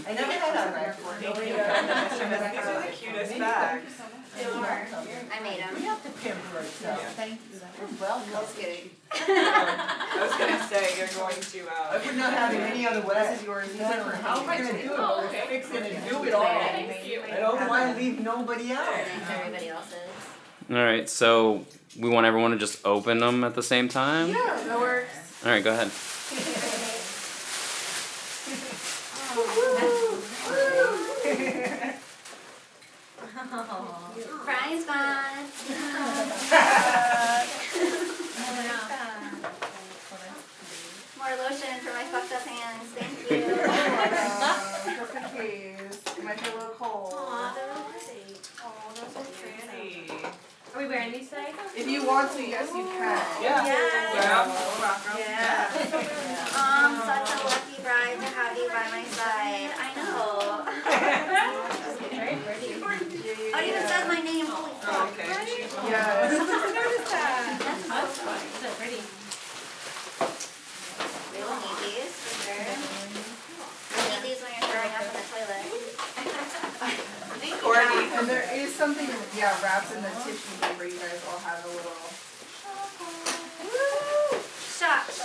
I never had a bag for it. These are the cutest bags. I made them. You have to pamper yourself. Thank you. Well, just kidding. I was going to say, you're going to... I would not have it any other way. This is yours. How am I going to do it? Oh, okay. Fix it and do it all. Thank you. I don't want to leave nobody out. Everybody else's. Alright, so we want everyone to just open them at the same time? Yeah, that works. Alright, go ahead. Prize bond. More lotion for my fucked up hands. Thank you. Just in case. It might be a little cold. Aw, they're really pretty. Oh, that's so pretty. Are we wearing these today? If you want to, yes, you can. Yeah. Yeah. Such a lucky bride to have you by my side. I know. Very pretty. Oh, it even says my name. Holy fuck. Okay. Yeah. That's so funny. So pretty. We will need these for sure. You'll need these when you're throwing up in the toilet. Courtney. And there is something, wrapped in the tissue paper. You guys all have a little. Shots.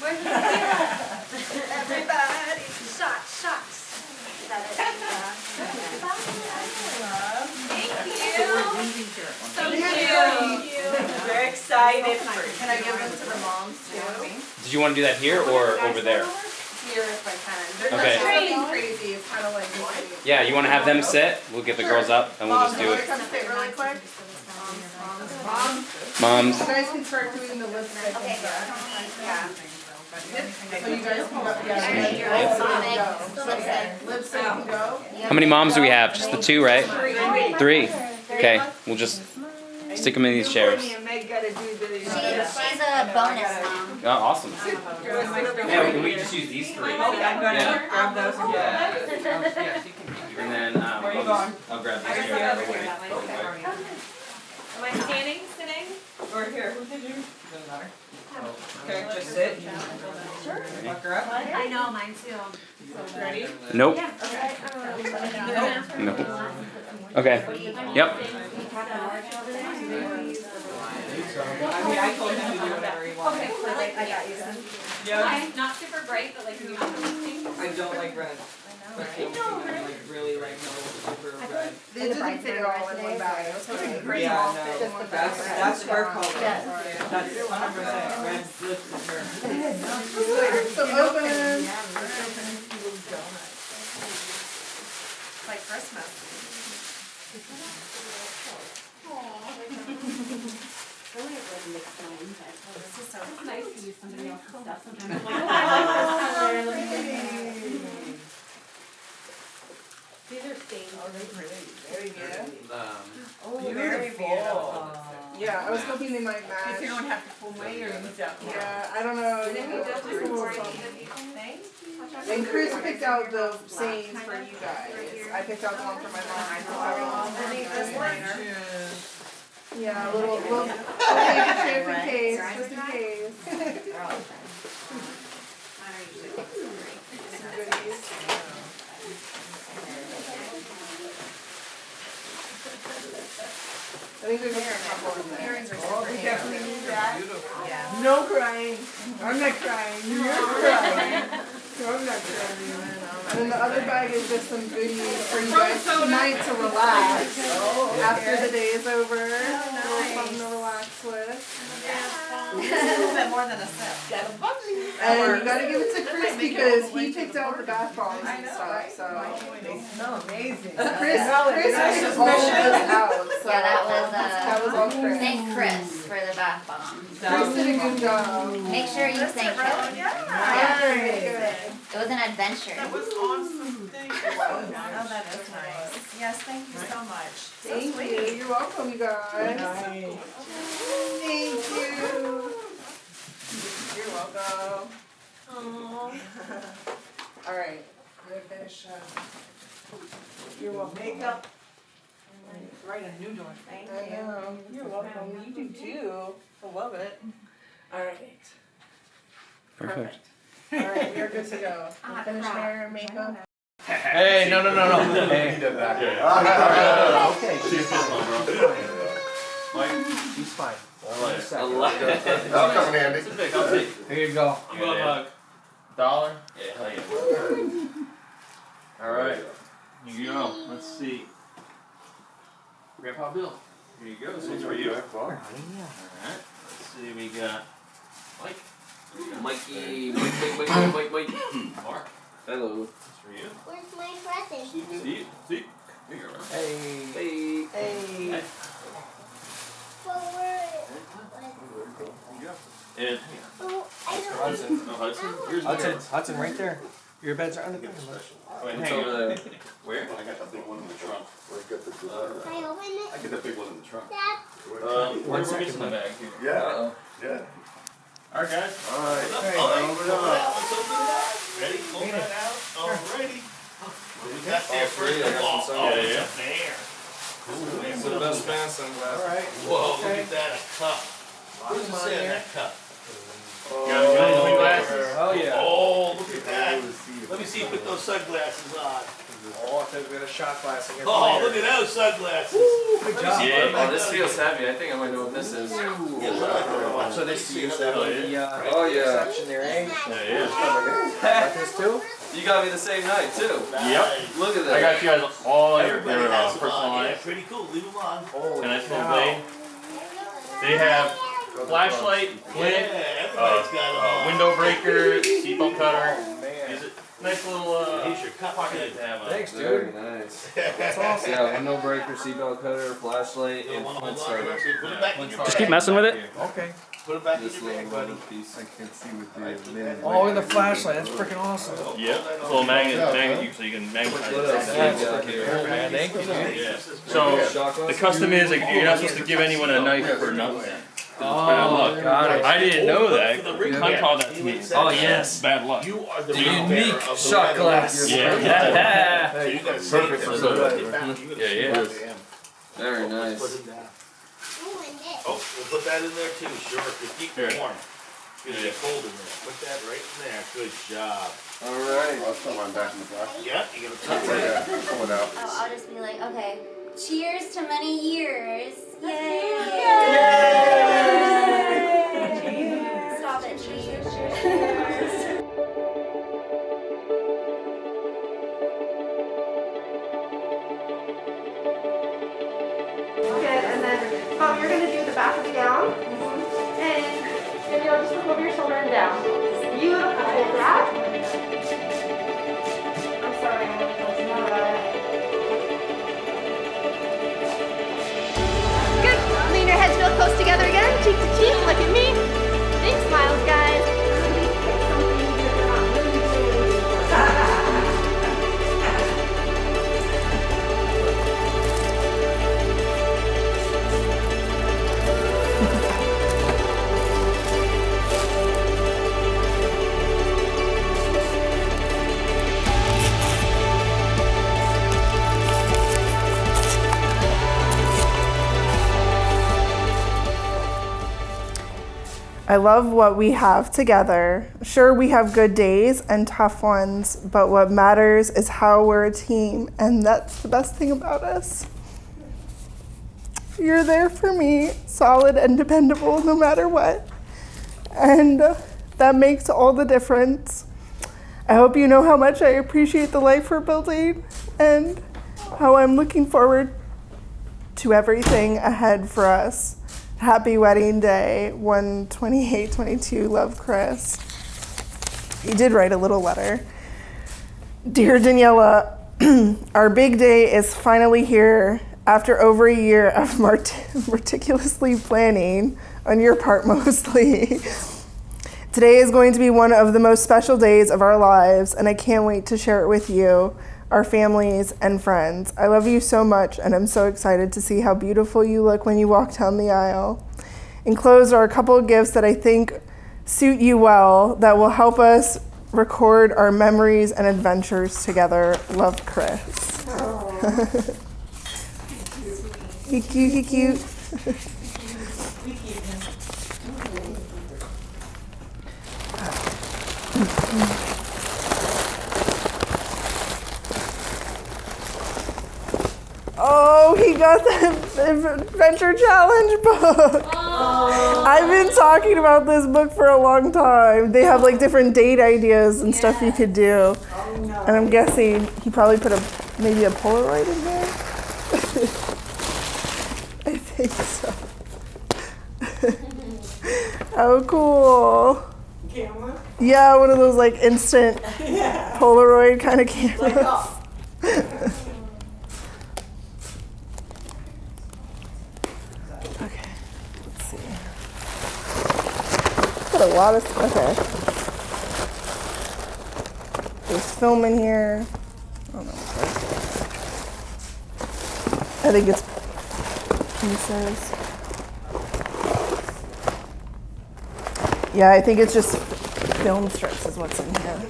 Where's the everybody. Shots. Is that it? Thank you. We're excited. Can I give them to the moms too? Did you want to do that here or over there? Here if I can. Okay. There's nothing crazy. It's kind of like what? Yeah, you want to have them sit? We'll get the girls up and we'll just do it. Come sit really quick. Moms. You guys can start doing the lipstick and stuff. So you guys can go. Lipstick can go. How many moms do we have? Just the two, right? Three. Okay, we'll just stick them in these chairs. She's a bonus mom. Oh, awesome. Yeah, can we just use these three? I'm gonna grab those. And then I'll grab this chair out of the way. Am I standing, sitting? Or here, who did you? Doesn't matter. Okay, just sit. Sure. Fuck her up. I know, mine too. Ready? Nope. Okay. Nope. Okay. Yep. I told him to do whatever he wanted. Okay, I got you then. Yeah. Not super bright, but like, you know, I don't like red. That's the only thing I like really like no super red. It doesn't fit at all in one bag. Yeah, no. That's her color. That's 100% red lips is her. So open. It's like Christmas. it's nice to use somebody else's stuff sometimes. I'm like, I like this color. These are stained. Oh, they're pretty. Very good. Oh, Very beautiful. Yeah, I was hoping they might match. If you don't have to pull my earrings out. Yeah, I don't know. And Chris picked out the sayings for you guys. I picked out the one for my mom. Yeah, a little just in case. Some goodies. I think there's a couple in there. Oh, we definitely need that. Yeah. No crying. I'm not crying. You're crying. So I'm not crying. And then the other bag is just some goodies for you guys tonight to relax. After the day is over. A little something to relax with. A little bit more than a sip. And you gotta give it to Chris because he picked out the bath bombs and stuff, so. They smell amazing. Chris picked all this out, so. Yeah, that was all Chris. thank Chris for the bath bomb. Chris did a good job. Make sure you thank him. Alright. It was an adventure. That was awesome. Thank you. Oh, that is nice. Yes, thank you so much. Thank you. You're welcome, you guys. Thank you. You're welcome. Alright. I'm gonna finish your makeup. Write a new door. Thank I know. You're welcome. You do too. I love it. Alright. Perfect. Alright, we're good to go. Finish hair and makeup. Hey, no. Hey. He did that. Okay. Mike, he's fine. That'll come in handy. Here you go. You want a mug? $1? Yeah, hell yeah. All right. Here you go. Let's see. Grandpa Bill. Here you go. This one's for you. All right. Let's see. We got Mike. Mikey, Mike. Mark. Hello. This for you. Where's my present? Steve. Here you go. Hey. Hey. And Hudson. oh, Hudson. Here's Hudson, right there. Your beds are under there. Wait, What's hang over on. there? Where? I got the big one in the trunk. Can I open it? I get the big one in the trunk. We're missing the bag here. Yeah. Uh-oh. Yeah. All right, guys. Alright. Let's Hey, open open it it up. up. Let's open it up. Ready? Pull that out. Alrighty. What we got there All three, first I of got all? some Oh, sunglasses. yeah. There. It's the best man sunglasses. Alright. Whoa, look at that, a cup. What does it say on that cup? Oh, You got any glasses? Oh yeah. Oh, look at that. Let me see you put those sunglasses on. Oh, I think we got a shot glass again. Oh, look at those sunglasses. Good job. Yeah. Oh, this feels heavy. I think I might know what this is. So this is the Oh yeah. section there, eh? Yeah, Got this too? You got me the same night too. Yep. Look at that. I got you guys all your Everybody has them on. personal Yeah, lines. pretty cool. Leave them on. And nice little blade. They have flashlight, flint, Yeah, everybody's got them on. window breaker, seatbelt cutter. Man. Is it nice little Here's your cup. pocket to have on. Thanks, Very dude. nice. That's awesome. Yeah, window breaker, seatbelt cutter, flashlight, You and don't flint want to hold on to starter. it. Put it back in your Just bag. keep messing with it. Okay. Put it back in This your little bag, buddy. rubber piece. I can see with the minute. Oh, and the flashlight. That's freaking awesome. Yep. It's a little magnet so you can magnetize What else it. do you got here? Cool, man. Thank you, dude. Yeah. So Shot glass? the custom is like, you're not supposed to give anyone a knife for nothing. Bad luck. got it. I didn't know that. For the ring Hunt back. taught that to me. Oh, yes. Bad luck. You are the unique of the shot weather. glass. Yeah. So you got to Perfect for Put it the- back. You gotta Yeah, yeah. see it. Very Put nice. it down. Oh, we'll put that in there too, sure, to keep it Here. warm. It's gonna get cold in there. Put that right in there. Good job. Alright. I'll throw mine back in the plastic. Yeah, you gotta touch it. Yeah, pull it out. Oh, I'll just be like, okay, cheers to many years. Yay! Stop it, cheers. Good, and then you're gonna do the back of the gown, and then you'll just look over your shoulder and down. Beautiful, hold that. I'm sorry, that's not good. Lean your heads real close together again, cheek to cheek. Look at me. Big smiles, guys. I love what we have together. Sure, we have good days and tough ones, but what matters is how we're a team, and that's the best thing about us. You're there for me, solid and dependable no matter what, and that makes all the difference. I hope you know how much I appreciate the life we're building and how I'm looking forward to everything ahead for us. Happy wedding day, 1/28/22, love, Chris. He did write a little letter. Dear Daniela, our big day is finally here after over a year of meticulously planning, on your part mostly. Today is going to be one of the most special days of our lives, and I can't wait to share it with you, our families, and friends. I love you so much, and I'm so excited to see how beautiful you look when you walk down the aisle. Enclosed are a couple of gifts that I think suit you well that will help us record our memories and adventures together. Love, Chris. He cute, he cute. Oh, he got the Adventure Challenge book. Oh. I've been talking about this book for a long time. They have like different date ideas and stuff you could do. Oh, no. And I'm guessing he probably put maybe a Polaroid in there. I think so. How cool. Camera? Yeah, one of those like instant Polaroid kind of cameras. Okay, let's see. Got a lot of stuff. Okay. There's film in here. I don't know what that is. I think it's pieces. Yeah, I think it's just film strips is what's in here.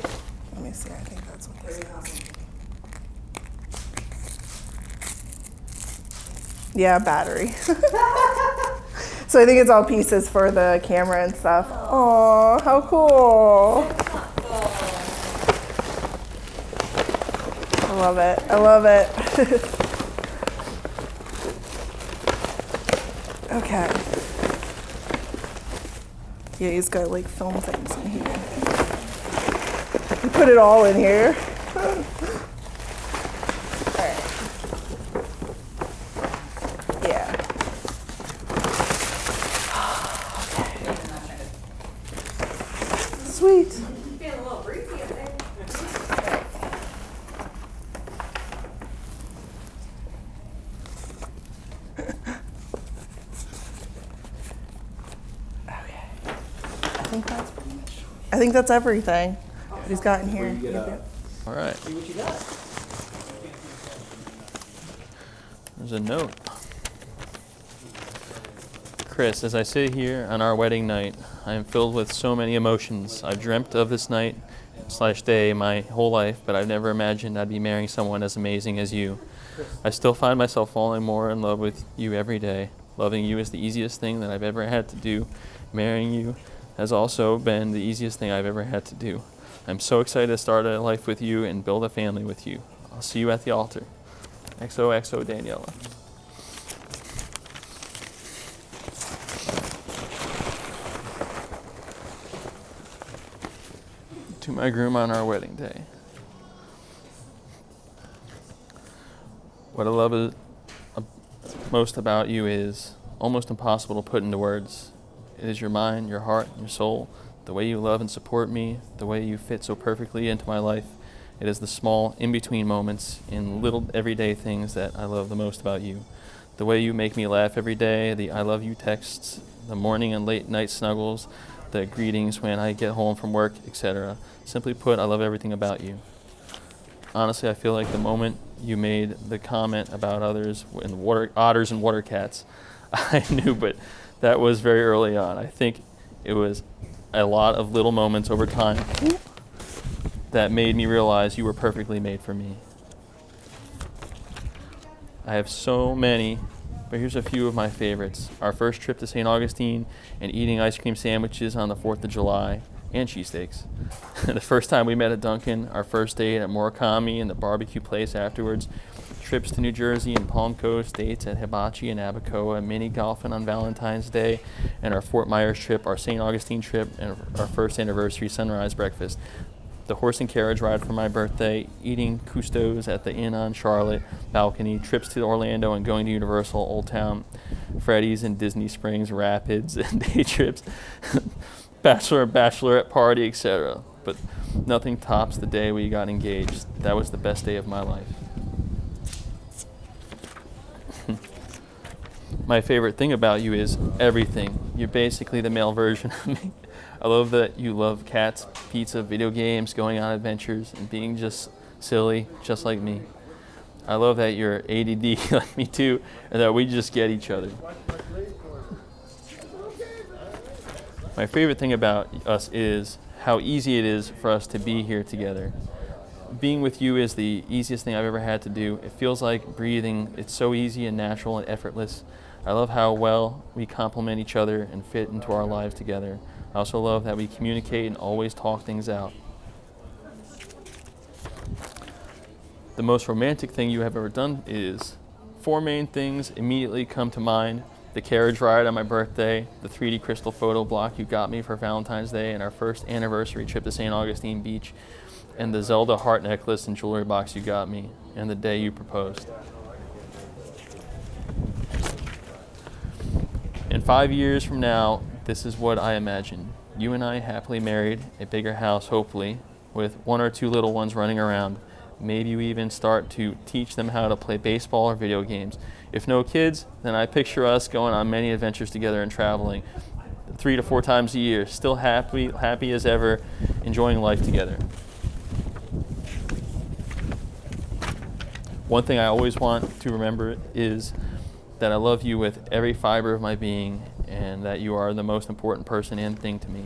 Let me see, I think that's what this is. Yeah, battery. So I think it's all pieces for the camera and stuff. Oh, how cool. I love it, I love it. Okay. Yeah, he's got like film things in here. He put it all in here. All right. Yeah. Sweet. Feeling a little breezy up there. I think that's everything that he's got in here. All right. See what you got. There's a note. Chris, as I sit here on our wedding night, I am filled with so many emotions. I've dreamt of this night/day my whole life, but I've never imagined I'd be marrying someone as amazing as you. I still find myself falling more in love with you every day. Loving you is the easiest thing that I've ever had to do. Marrying you has also been the easiest thing I've ever had to do. I'm so excited to start a life with you and build a family with you. I'll see you at the altar. XOXO Daniela. To my groom on our wedding day. What I love most about you is almost impossible to put into words. It is your mind, your heart, and your soul, the way you love and support me, the way you fit so perfectly into my life. It is the small, in-between moments in little everyday things that I love the most about you. The way you make me laugh every day, the I love you texts, the morning and late night snuggles, the greetings when I get home from work, etc. Simply put, I love everything about you. Honestly, I feel like the moment you made the comment about others and otters and water cats, I knew, but that was very early on. I think it was a lot of little moments over time that made me realize you were perfectly made for me. I have so many, but here's a few of my favorites. Our first trip to St. Augustine and eating ice cream sandwiches on the 4th of July and cheesesteaks. The first time we met at Dunkin', our first date at Murakami and the barbecue place afterwards, trips to New Jersey and Palm Coast, dates at Hibachi and Abacoa, mini golfing on Valentine's Day, and our Fort Myers trip, our St. Augustine trip, and our first anniversary sunrise breakfast. the horse and carriage ride for my birthday, eating Cousteau's at the Inn on Charlotte balcony, trips to Orlando and going to Universal, Old Town, Freddy's and Disney Springs Rapids, and day trips, bachelorette party, etc. But nothing tops the day we got engaged. That was the best day of my life. My favorite thing about you is everything. You're basically the male version of me. I love that you love cats, pizza, video games, going on adventures, and being just silly, just like me. I love that you're ADD like me too, and that we just get each other. My favorite thing about us is how easy it is for us to be here together. Being with you is the easiest thing I've ever had to do. It feels like breathing. It's so easy and natural and effortless. I love how well we complement each other and fit into our lives together. I also love that we communicate and always talk things out. The most romantic thing you have ever done is 4 main things immediately come to mind. The carriage ride on my birthday, the 3D crystal photo block you got me for Valentine's Day, and our first anniversary trip to St. Augustine Beach, and the Zelda heart necklace and jewelry box you got me, and the day you proposed. In 5 years from now, this is what I imagine. You and I happily married, a bigger house hopefully, with 1 or 2 little ones running around. Maybe we even start to teach them how to play baseball or video games. If no kids, then I picture us going on many adventures together and traveling 3 to 4 times a year, still happy as ever, enjoying life together. One thing I always want to remember is that I love you with every fiber of my being, and that you are the most important person and thing to me.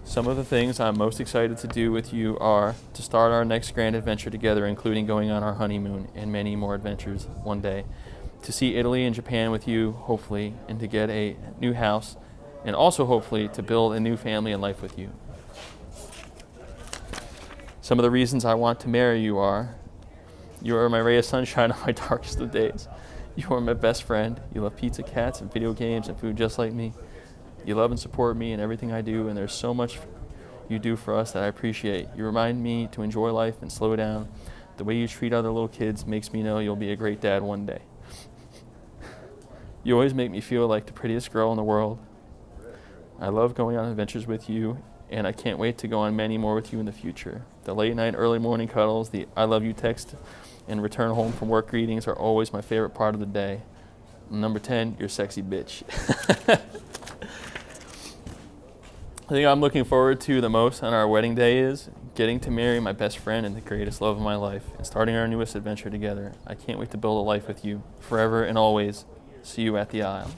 Some of the things I'm most excited to do with you are to start our next grand adventure together, including going on our honeymoon and many more adventures one day, to see Italy and Japan with you, hopefully, and to get a new house, and also hopefully to build a new family and life with you. Some of the reasons I want to marry you are: you are my ray of sunshine on my darkest of days. You are my best friend. You love pizza, cats, and video games and food just like me. You love and support me in everything I do, and there's so much you do for us that I appreciate. You remind me to enjoy life and slow down. The way you treat other little kids makes me know you'll be a great dad one day. You always make me feel like the prettiest girl in the world. I love going on adventures with you, and I can't wait to go on many more with you in the future. The late night, early morning cuddles, the I love you text, and return home from work greetings are always my favorite part of the day. Number 10, you're a sexy bitch. The thing I'm looking forward to the most on our wedding day is getting to marry my best friend and the greatest love of my life, and starting our newest adventure together. I can't wait to build a life with you, forever and always. See you at the aisle.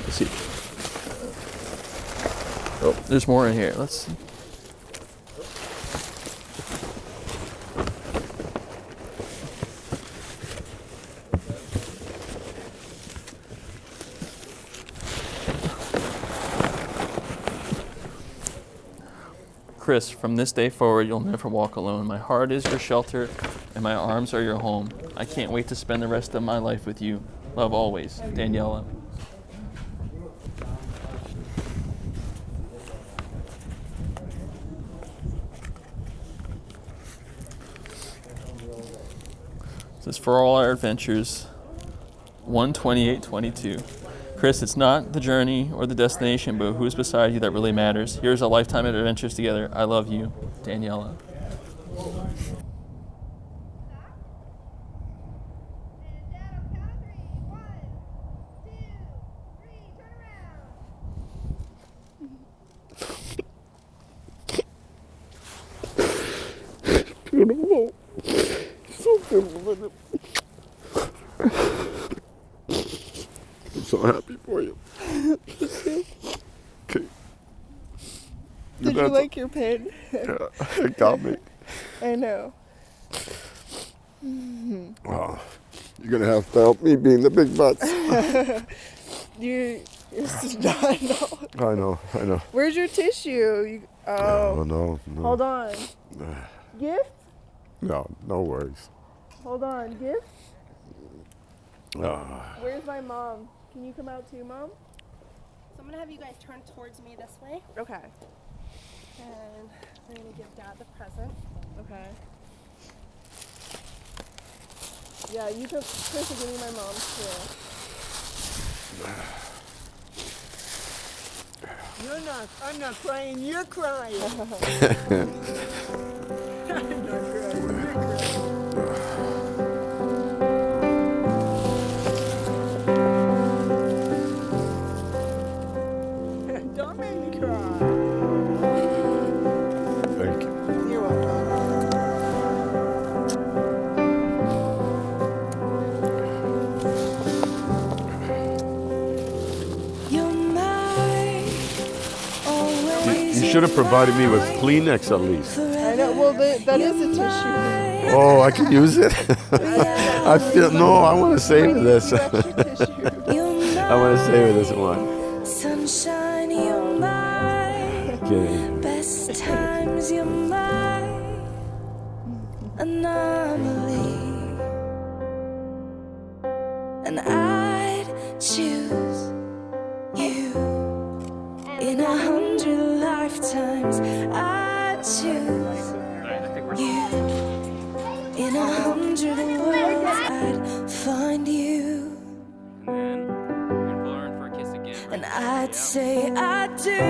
Let's see. Oh, there's more in here. Let's see. Chris, from this day forward, you'll never walk alone. My heart is your shelter, and my arms are your home. I can't wait to spend the rest of my life with you. Love always, Daniela. This is for all our adventures. 1/28/22. Chris, it's not the journey or the destination, but who's beside you that really matters. Here's a lifetime of adventures together. I love you, Daniela. I'm so happy for you. Okay. Did you like your pin? Yeah, it got me. I know. Oh, you're gonna have to help me being the big butts. You're not. I know. Where's your tissue? No. Hold on. Gift? No worries. Hold on. Gift? Where's my mom? Can you come out too, Mom? So I'm gonna have you guys turn towards me this way. Okay. And we're gonna give Dad the present. Okay. Yeah, you took Chris and give me my mom's too. I'm not crying, you're crying. I'm not crying, you're crying. Don't make me cry. Thank you. You're welcome. You should have provided me with Kleenex at least. I know. Well, that is a tissue. Oh, I can use it. I feel I want to savor this. I want to savor this one. Sunshine, you're mine. Okay. Best times, you're mine. Anomaly. And I'd choose you in 100 lifetimes. I'd choose you in 100 worlds. I'd find you. And I'd say I do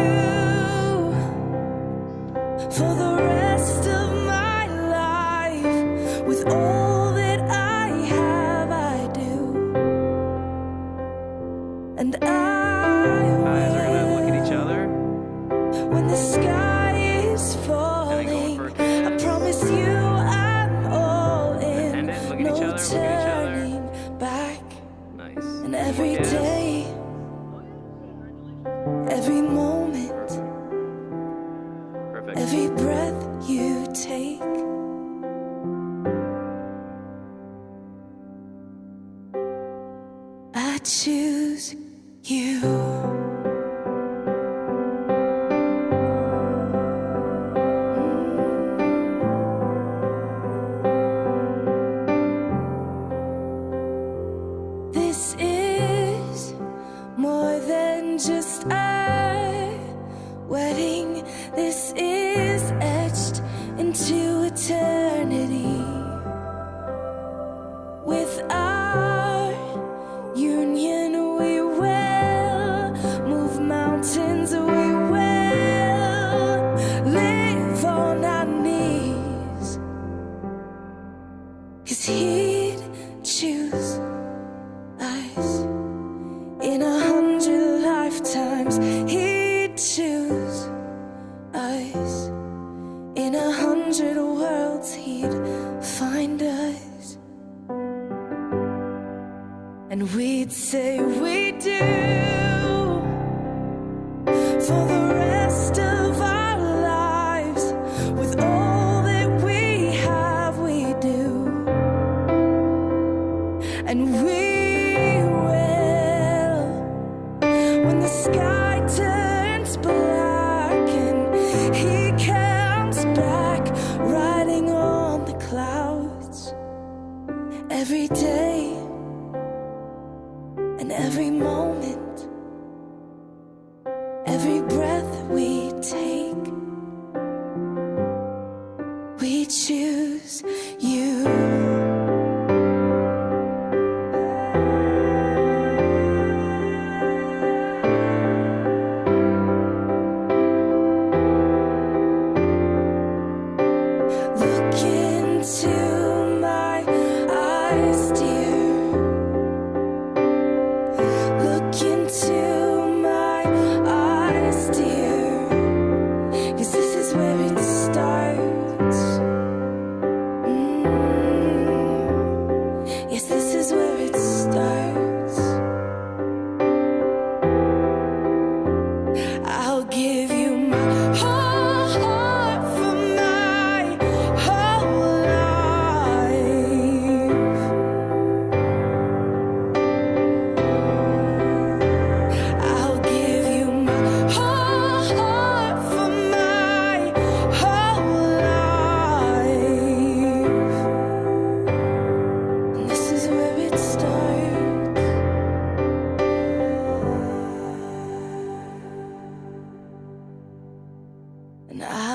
for the rest of my life. With all that I have, I do. And I will, look at each other. when the sky is falling, I promise you I'm all in. No turning back. Nice. And every day, every moment, Perfect. every breath you take, I choose you. This is more than just a wedding. This is etched into eternity. With our union, we will move mountains. We will live on our knees. 'Cause he'd choose us in 100 lifetimes. He'd choose us in 100 worlds. He'd find us, and we'd say we do for the rest of our lives. With all that we have, we do. And we will, when the sky turns black and he comes back riding on the clouds. Every day and every moment, every breath we take, we choose you. Look into my eyes, dear. Look into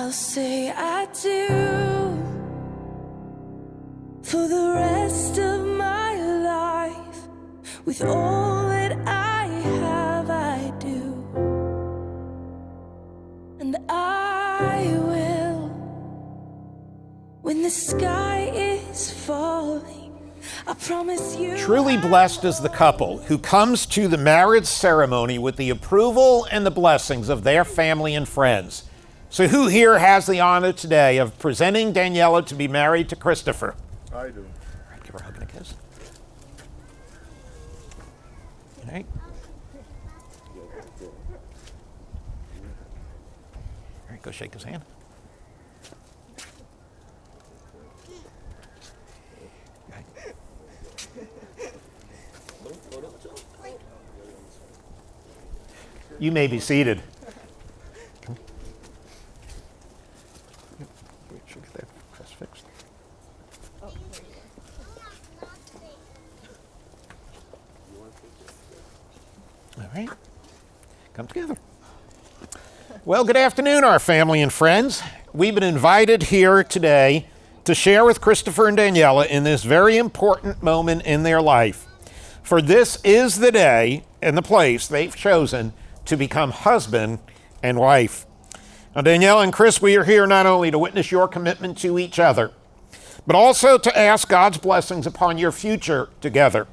I'll say I do. For the rest of my life, with all that I have, I do. And I will, when the sky is falling, I promise you. Truly blessed is the couple who comes to the marriage ceremony with the approval and the blessings of their family and friends. So who here has the honor today of presenting Daniela to be married to Christopher? I do. All right, give her a hug and a kiss. All right. All right, go shake his hand. You may be seated. Should get that press fixed. All right, come together. Well, good afternoon, our family and friends. We've been invited here today to share with Christopher and Daniela in this very important moment in their life. For this is the day and the place they've chosen to become husband and wife. Now, Daniela and Chris, we are here not only to witness your commitment to each other, but also to ask God's blessings upon your future together.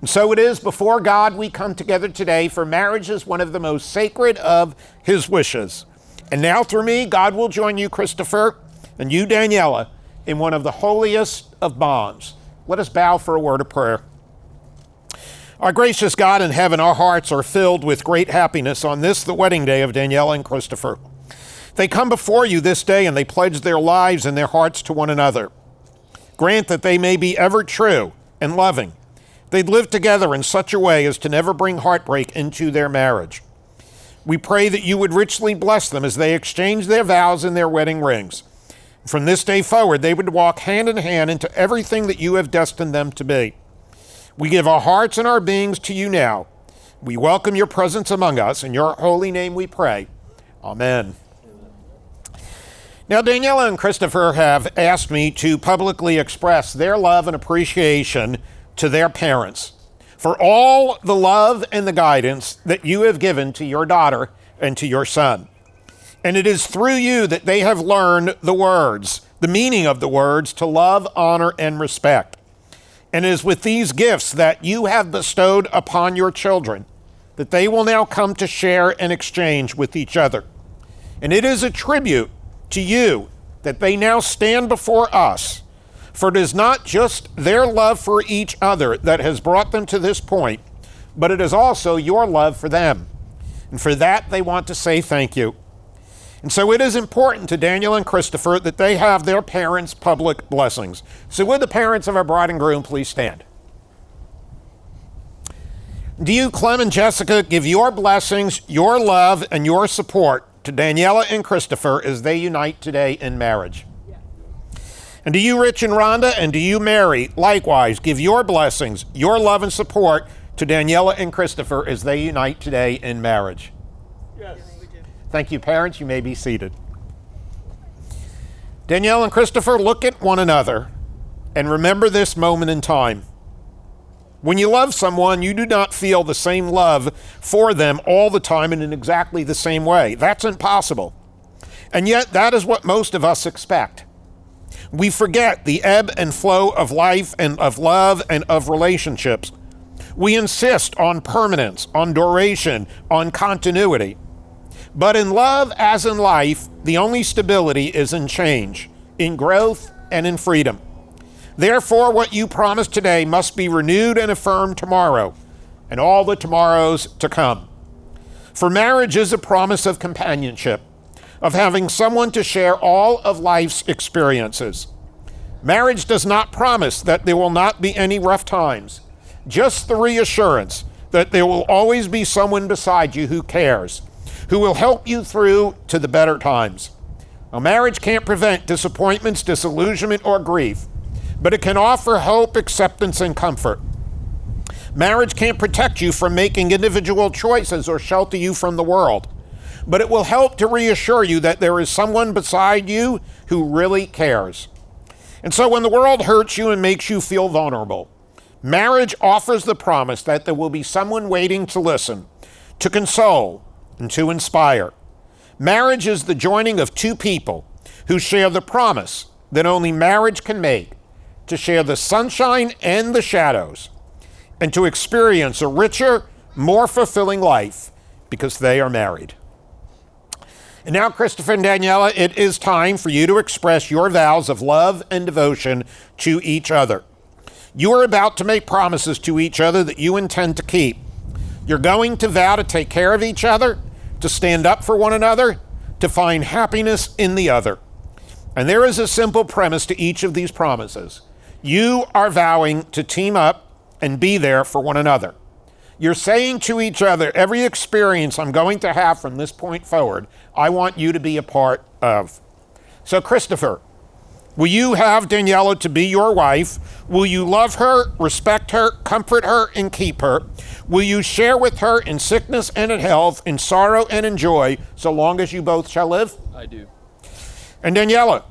And so it is before God we come together today, for marriage is one of the most sacred of his wishes. And now through me, God will join you, Christopher, and you, Daniela, in one of the holiest of bonds. Let us bow for a word of prayer. Our gracious God in heaven, our hearts are filled with great happiness on this, the wedding day of Daniela and Christopher. They come before you this day and they pledge their lives and their hearts to one another. Grant that they may be ever true and loving. They'd live together in such a way as to never bring heartbreak into their marriage. We pray that you would richly bless them as they exchange their vows and their wedding rings. From this day forward, they would walk hand in hand into everything that you have destined them to be. We give our hearts and our beings to you now. We welcome your presence among us. In your holy name we pray. Amen. Now, Daniela and Christopher have asked me to publicly express their love and appreciation to their parents for all the love and the guidance that you have given to your daughter and to your son. And it is through you that they have learned the words, the meaning of the words, to love, honor, and respect. And it is with these gifts that you have bestowed upon your children that they will now come to share and exchange with each other. And it is a tribute to you that they now stand before us, for it is not just their love for each other that has brought them to this point, but it is also your love for them. And for that, they want to say thank you. And so it is important to Daniel and Christopher that they have their parents' public blessings. So would the parents of our bride and groom please stand? Do you, Clem and Jessica, give your blessings, your love, and your support to Daniela and Christopher as they unite today in marriage? Yes. And do you, Rich and Rhonda, and do you, Mary, likewise give your blessings, your love, and support to Daniela and Christopher as they unite today in marriage? Yes. Thank you, parents. You may be seated. Danielle and Christopher, look at one another and remember this moment in time. When you love someone, you do not feel the same love for them all the time and in exactly the same way. That's impossible. And yet, that is what most of us expect. We forget the ebb and flow of life and of love and of relationships. We insist on permanence, on duration, on continuity. But in love, as in life, the only stability is in change, in growth, and in freedom. Therefore, what you promise today must be renewed and affirmed tomorrow, and all the tomorrows to come. For marriage is a promise of companionship, of having someone to share all of life's experiences. Marriage does not promise that there will not be any rough times, just the reassurance that there will always be someone beside you who cares, who will help you through to the better times. A marriage can't prevent disappointments, disillusionment, or grief, but it can offer hope, acceptance, and comfort. Marriage can't protect you from making individual choices or shelter you from the world, but it will help to reassure you that there is someone beside you who really cares. And so when the world hurts you and makes you feel vulnerable, marriage offers the promise that there will be someone waiting to listen, to console, and to inspire. Marriage is the joining of two people who share the promise that only marriage can make, to share the sunshine and the shadows, and to experience a richer, more fulfilling life because they are married. And now, Christopher and Daniela, it is time for you to express your vows of love and devotion to each other. You are about to make promises to each other that you intend to keep. You're going to vow to take care of each other, to stand up for one another, to find happiness in the other. And there is a simple premise to each of these promises. You are vowing to team up and be there for one another. You're saying to each other, every experience I'm going to have from this point forward, I want you to be a part of. So, Christopher, will you have Daniela to be your wife? Will you love her, respect her, comfort her, and keep her? Will you share with her in sickness and in health, in sorrow and in joy, so long as you both shall live? I do. And Daniela,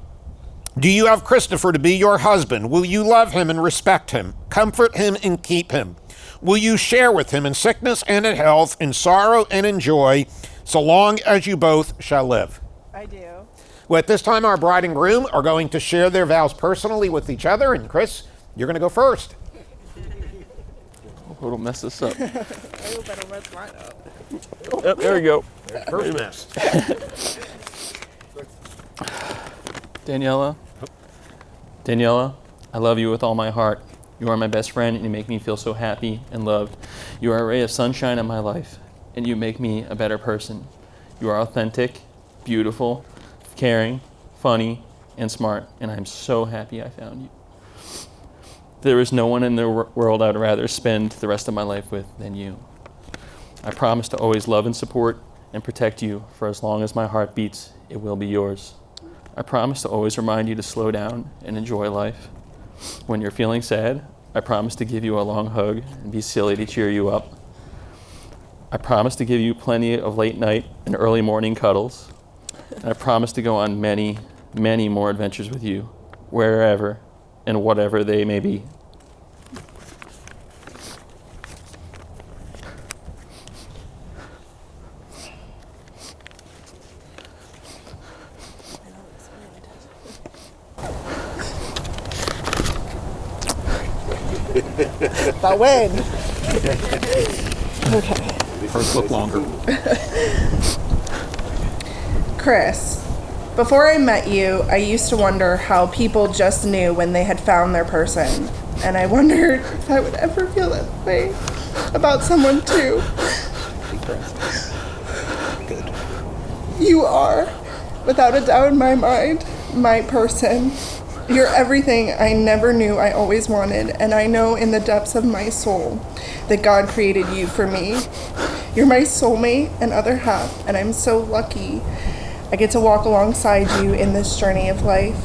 do you have Christopher to be your husband? Will you love him and respect him, comfort him and keep him? Will you share with him in sickness and in health, in sorrow and in joy, so long as you both shall live? I do. Well, at this time, our bride and groom are going to share their vows personally with each other. And Chris, you're going to go first. Hope it'll mess this up. I hope I don't mess mine up. Yep, there we go. First mess. Daniela, I love you with all my heart. You are my best friend, and you make me feel so happy and loved. You are a ray of sunshine in my life, and you make me a better person. You are authentic, beautiful, caring, funny, and smart, and I'm so happy I found you. There is no one in the world I'd rather spend the rest of my life with than you. I promise to always love and support and protect you for as long as my heart beats. It will be yours. I promise to always remind you to slow down and enjoy life. When you're feeling sad, I promise to give you a long hug and be silly to cheer you up. I promise to give you plenty of late night and early morning cuddles. And I promise to go on many, many more adventures with you, wherever and whatever they may be. But when? Okay. First look longer. Chris, before I met you, I used to wonder how people just knew when they had found their person. And I wondered if I would ever feel that way about someone too. Deep breath. Good. You are, without a doubt in my mind, my person. You're everything I never knew I always wanted, and I know in the depths of my soul that God created you for me. You're my soulmate and other half, and I'm so lucky I get to walk alongside you in this journey of life.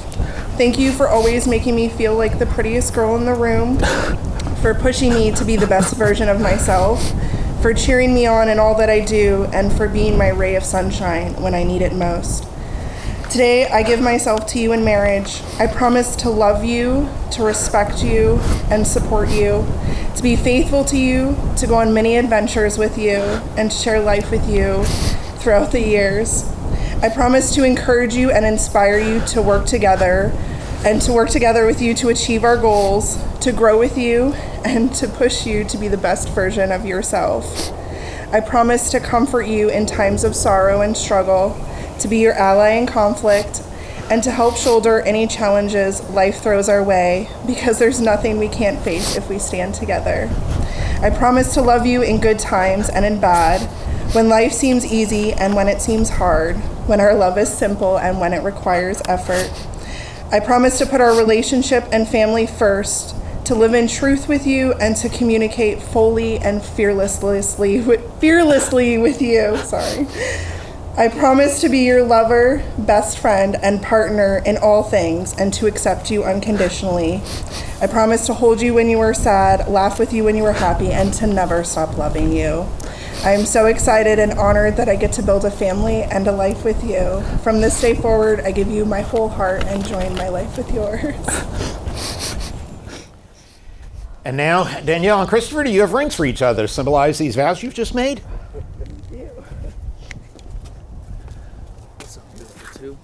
Thank you for always making me feel like the prettiest girl in the room, for pushing me to be the best version of myself, for cheering me on in all that I do, and for being my ray of sunshine when I need it most. Today, I give myself to you in marriage. I promise to love you, to respect you, and support you, to be faithful to you, to go on many adventures with you, and share life with you throughout the years. I promise to encourage you and inspire you to work together, and to work together with you to achieve our goals, to grow with you, and to push you to be the best version of yourself. I promise to comfort you in times of sorrow and struggle, to be your ally in conflict, and to help shoulder any challenges life throws our way, because there's nothing we can't face if we stand together. I promise to love you in good times and in bad, when life seems easy and when it seems hard, when our love is simple and when it requires effort. I promise to put our relationship and family first, to live in truth with you, and to communicate fully and fearlessly with you. I promise to be your lover, best friend, and partner in all things, and to accept you unconditionally. I promise to hold you when you are sad, laugh with you when you are happy, and to never stop loving you. I am so excited and honored that I get to build a family and a life with you. From this day forward, I give you my whole heart and join my life with yours. And now, Danielle and Christopher, do you have rings for each other to symbolize these vows you've just made? Two.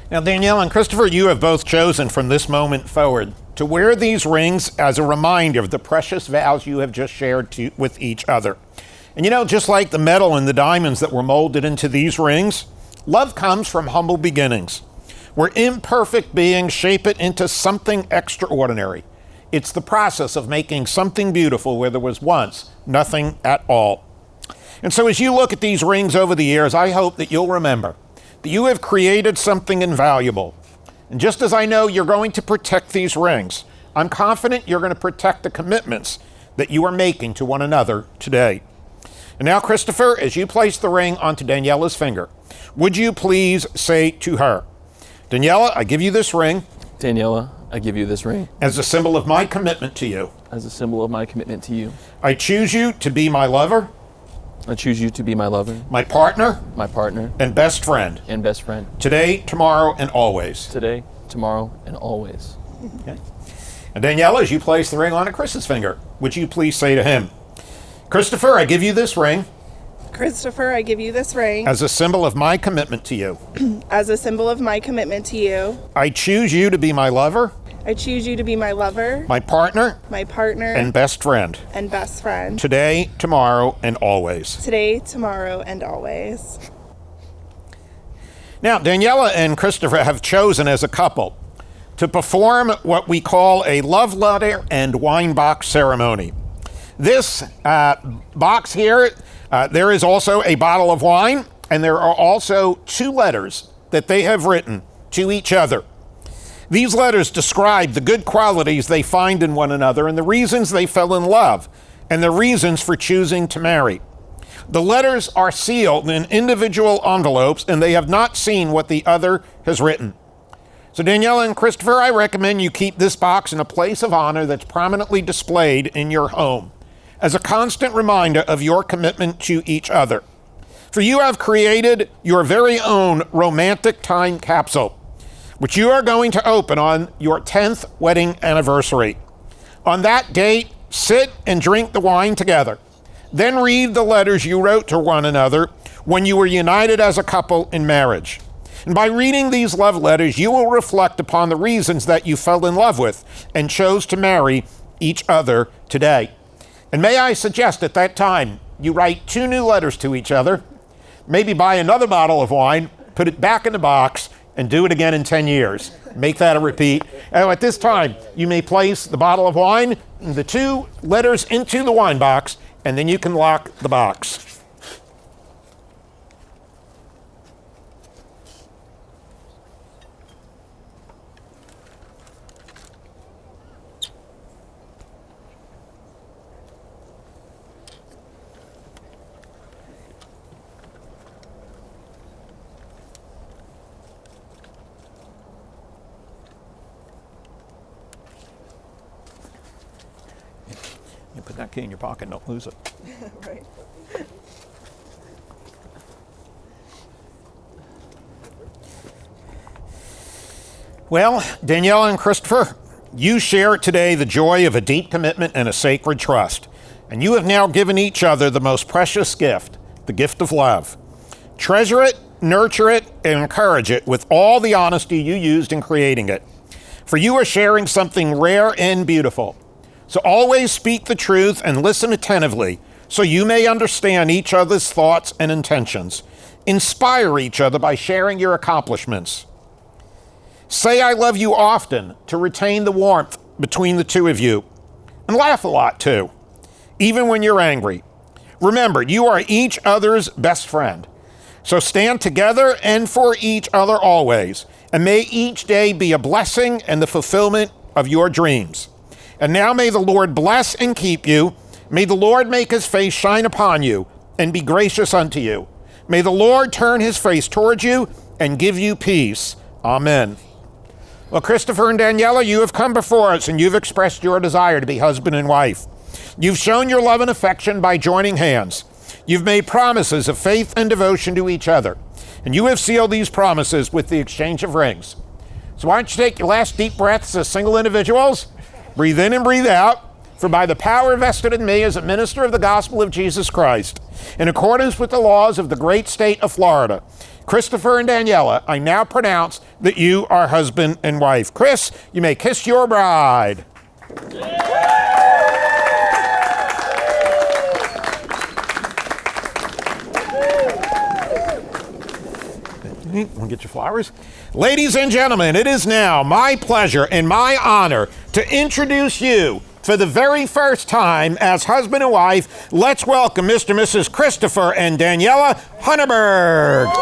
Now, Danielle and Christopher, you have both chosen from this moment forward to wear these rings as a reminder of the precious vows you have just shared with each other. And you know, just like the metal and the diamonds that were molded into these rings, love comes from humble beginnings, where imperfect beings shape it into something extraordinary. It's the process of making something beautiful where there was once nothing at all. And so as you look at these rings over the years, I hope that you'll remember that you have created something invaluable. And just as I know you're going to protect these rings, I'm confident you're going to protect the commitments that you are making to one another today. And now, Christopher, as you place the ring onto Daniela's finger, would you please say to her, Daniela, I give you this ring. Daniela, I give you this ring. As a symbol of my commitment to you. As a symbol of my commitment to you. I choose you to be my lover. I choose you to be my lover. My partner. My partner. And best friend. And best friend. Today, tomorrow, and always. Today, tomorrow, and always. Okay. And Daniela, as you place the ring on Chris's finger, would you please say to him, Christopher, I give you this ring. Christopher, I give you this ring. As a symbol of my commitment to you. As a symbol of my commitment to you. I choose you to be my lover. I choose you to be my lover. My partner. My partner. And best friend. And best friend. Today, tomorrow, and always. Today, tomorrow, and always. Now, Daniela and Christopher have chosen as a couple to perform what we call a love letter and wine box ceremony. This box here, there is also a bottle of wine, and there are also 2 letters that they have written to each other. These letters describe the good qualities they find in one another and the reasons they fell in love and the reasons for choosing to marry. The letters are sealed in individual envelopes, and they have not seen what the other has written. So Daniela and Christopher, I recommend you keep this box in a place of honor that's prominently displayed in your home as a constant reminder of your commitment to each other. For you have created your very own romantic time capsule, which you are going to open on your 10th wedding anniversary. On that date, sit and drink the wine together. Then read the letters you wrote to one another when you were united as a couple in marriage. And by reading these love letters, you will reflect upon the reasons that you fell in love with and chose to marry each other today. And may I suggest at that time, you write 2 new letters to each other, maybe buy another bottle of wine, put it back in the box, and do it again in 10 years. Make that a repeat. And at this time, you may place the bottle of wine and the 2 letters into the wine box, and then you can lock the box. You put that key in your pocket, don't lose it. Right. Well, Daniela and Christopher, you share today the joy of a deep commitment and a sacred trust. And you have now given each other the most precious gift, the gift of love. Treasure it, nurture it, and encourage it with all the honesty you used in creating it. For you are sharing something rare and beautiful. So always speak the truth and listen attentively so you may understand each other's thoughts and intentions. Inspire each other by sharing your accomplishments. Say I love you often to retain the warmth between the 2 of you. And laugh a lot too, even when you're angry. Remember, you are each other's best friend. So stand together and for each other always. And may each day be a blessing and the fulfillment of your dreams. And now may the Lord bless and keep you. May the Lord make his face shine upon you and be gracious unto you. May the Lord turn his face towards you and give you peace. Amen. Well, Christopher and Daniela, you have come before us and you've expressed your desire to be husband and wife. You've shown your love and affection by joining hands. You've made promises of faith and devotion to each other. And you have sealed these promises with the exchange of rings. So why don't you take your last deep breaths as single individuals? Breathe in and breathe out. For by the power vested in me as a minister of the gospel of Jesus Christ, in accordance with the laws of the great state of Florida, Christopher and Daniela, I now pronounce that you are husband and wife. Chris, you may kiss your bride. Want to get your flowers? Ladies and gentlemen, it is now my pleasure and my honor to introduce you for the very first time as husband and wife. Let's welcome Mr. and Mrs. Christopher and Daniela Hunerberg.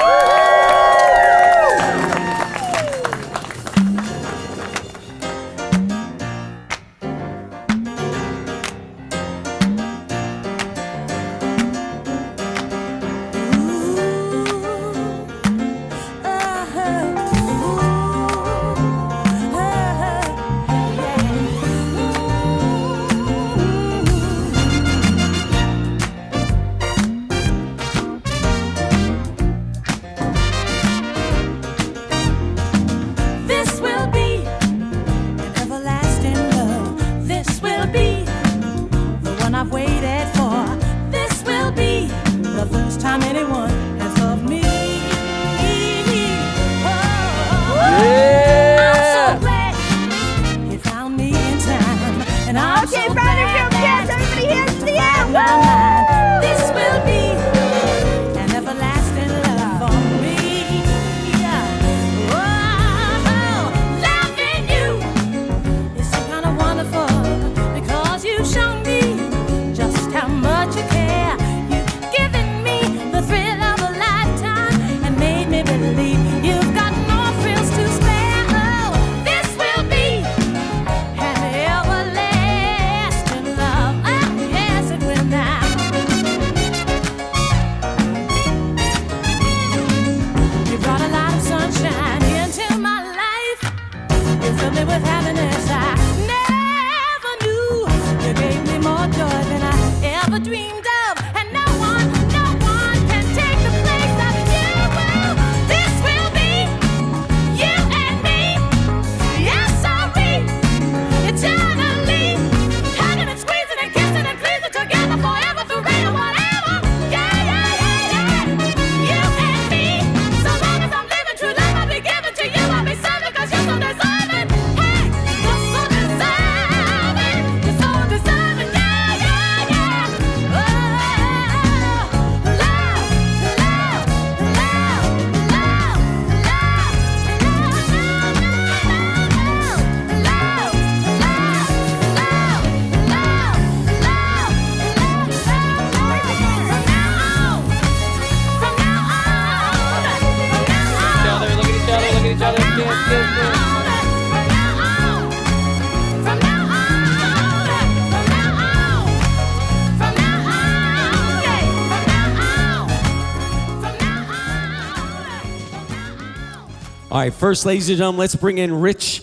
All right, first, ladies and gentlemen, let's bring in Rich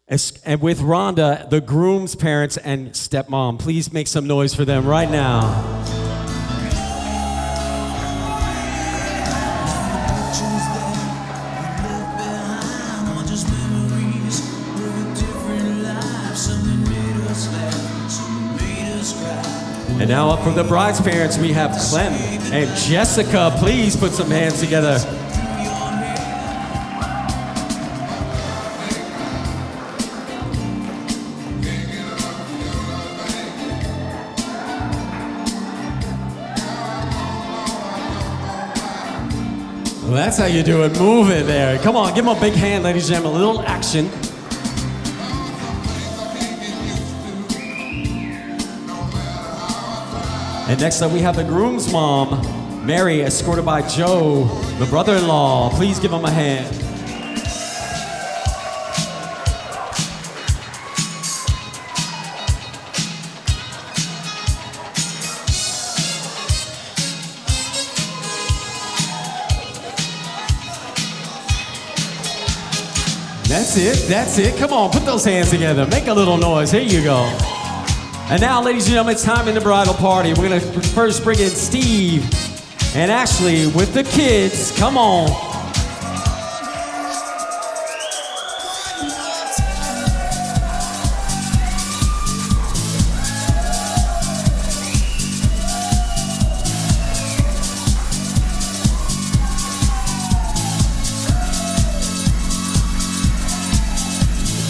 and with Rhonda, the groom's parents and stepmom. Please make some noise for them right now. And now up from the bride's parents, we have Clem and Jessica. Please put some hands together. Well, that's how you do it. Move it there. Come on, give them a big hand, ladies and gentlemen. A little action. And next up, we have the groom's mom, Mary, escorted by Joe, the brother-in-law. Please give them a hand. That's it, that's it. Come on, put those hands together. Make a little noise. Here you go. And now, ladies and gentlemen, it's time in the bridal party. We're gonna first bring in Steve and Ashley with the kids. Come on.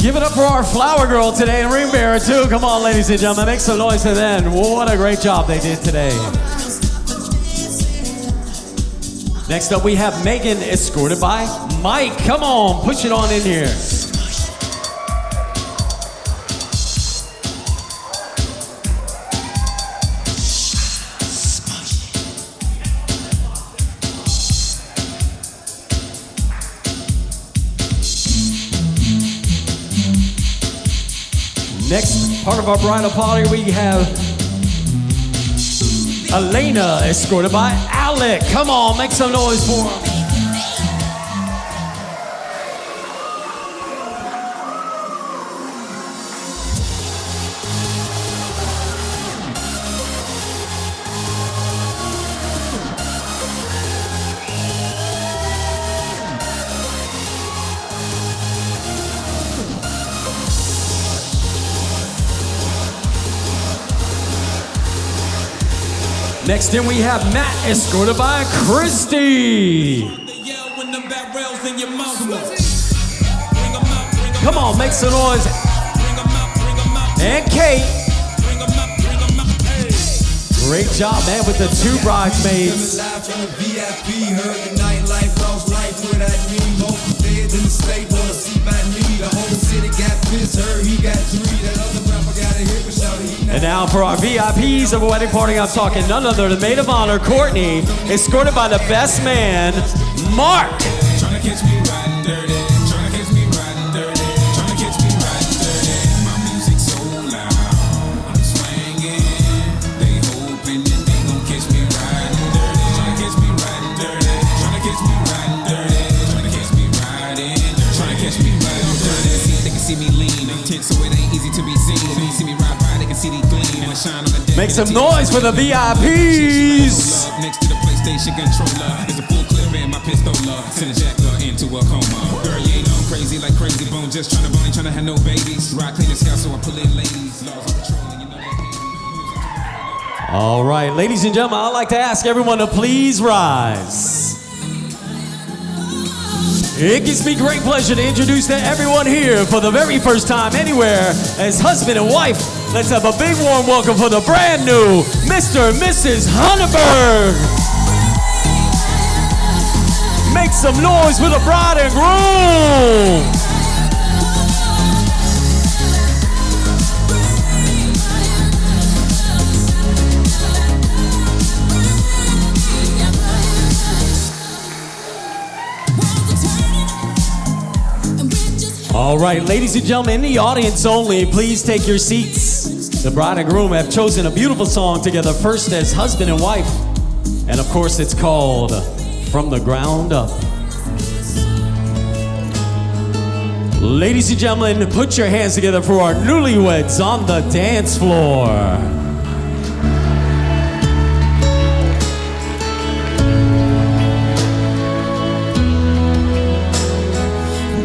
Give it up for our flower girl today and ring bearer too. Come on, ladies and gentlemen, make some noise for them. What a great job they did today. Next up, we have Megan, escorted by Mike. Come on, push it on in here. Next part of our bridal party, we have Elena, escorted by Alec. Come on, make some noise for him. Next in we have Matt, escorted by Christy. Come on, make some noise. And Kate. Great job, man, with the two bridesmaids. And now for our VIPs of a wedding party, I'm talking none other than maid of honor, Courtney, escorted by the best man, Mark. Tryna catch me riding dirty, tryna catch me riding dirty, tryna catch me riding dirty. My music so loud, I'm swinging. They hoping that they gon' catch me riding dirty, tryna catch me riding dirty, tryna catch me riding dirty, tryna catch me riding dirty, tryna catch me riding dirty. They can see me lean, intense, so it ain't easy to be seen. When you see me ride by, they can see the gleam and the shine on the day. Make some noise for the VIPs. Next to the PlayStation controller is a full clip and my pistola. Send a jacker into a coma. Girl, you ain't know I'm crazy like Crazy Bone. Just tryna bone, ain't tryna have no babies. Ride clean as hell, so I pull in ladies. Laws of patrol, and you know that. All right, ladies and gentlemen, I'd like to ask everyone to please rise. It gives me great pleasure to introduce to everyone here for the very first time anywhere as husband and wife. Let's have a big warm welcome for the brand new Mr. and Mrs. Hunerberg. Make some noise for the bride and groom. All right, ladies and gentlemen, in the audience only, please take your seats. The bride and groom have chosen a beautiful song together, first as husband and wife. And of course, it's called From the Ground Up. Ladies and gentlemen, put your hands together for our newlyweds on the dance floor.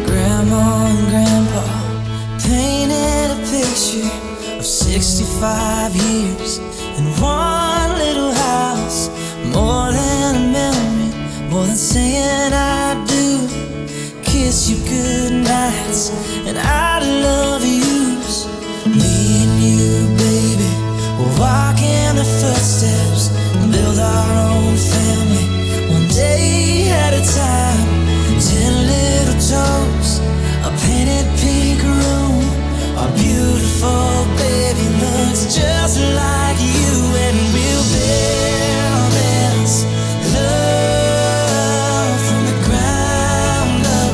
Grandma and Grandpa painted a picture of 65 years in one little house. More than a memory, more than saying I do. Kiss you good nights and I love yous. Me and you, baby, we'll walk in the footsteps and build our own family, one day at a time. 10 little toes, a painted pink room. Our beautiful baby looks just like you, and we'll build this love from the ground up.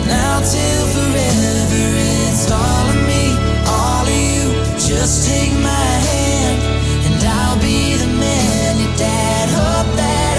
Now till forever, it's all of me, all of you. Just take my hand, and I'll be the man your dad hoped that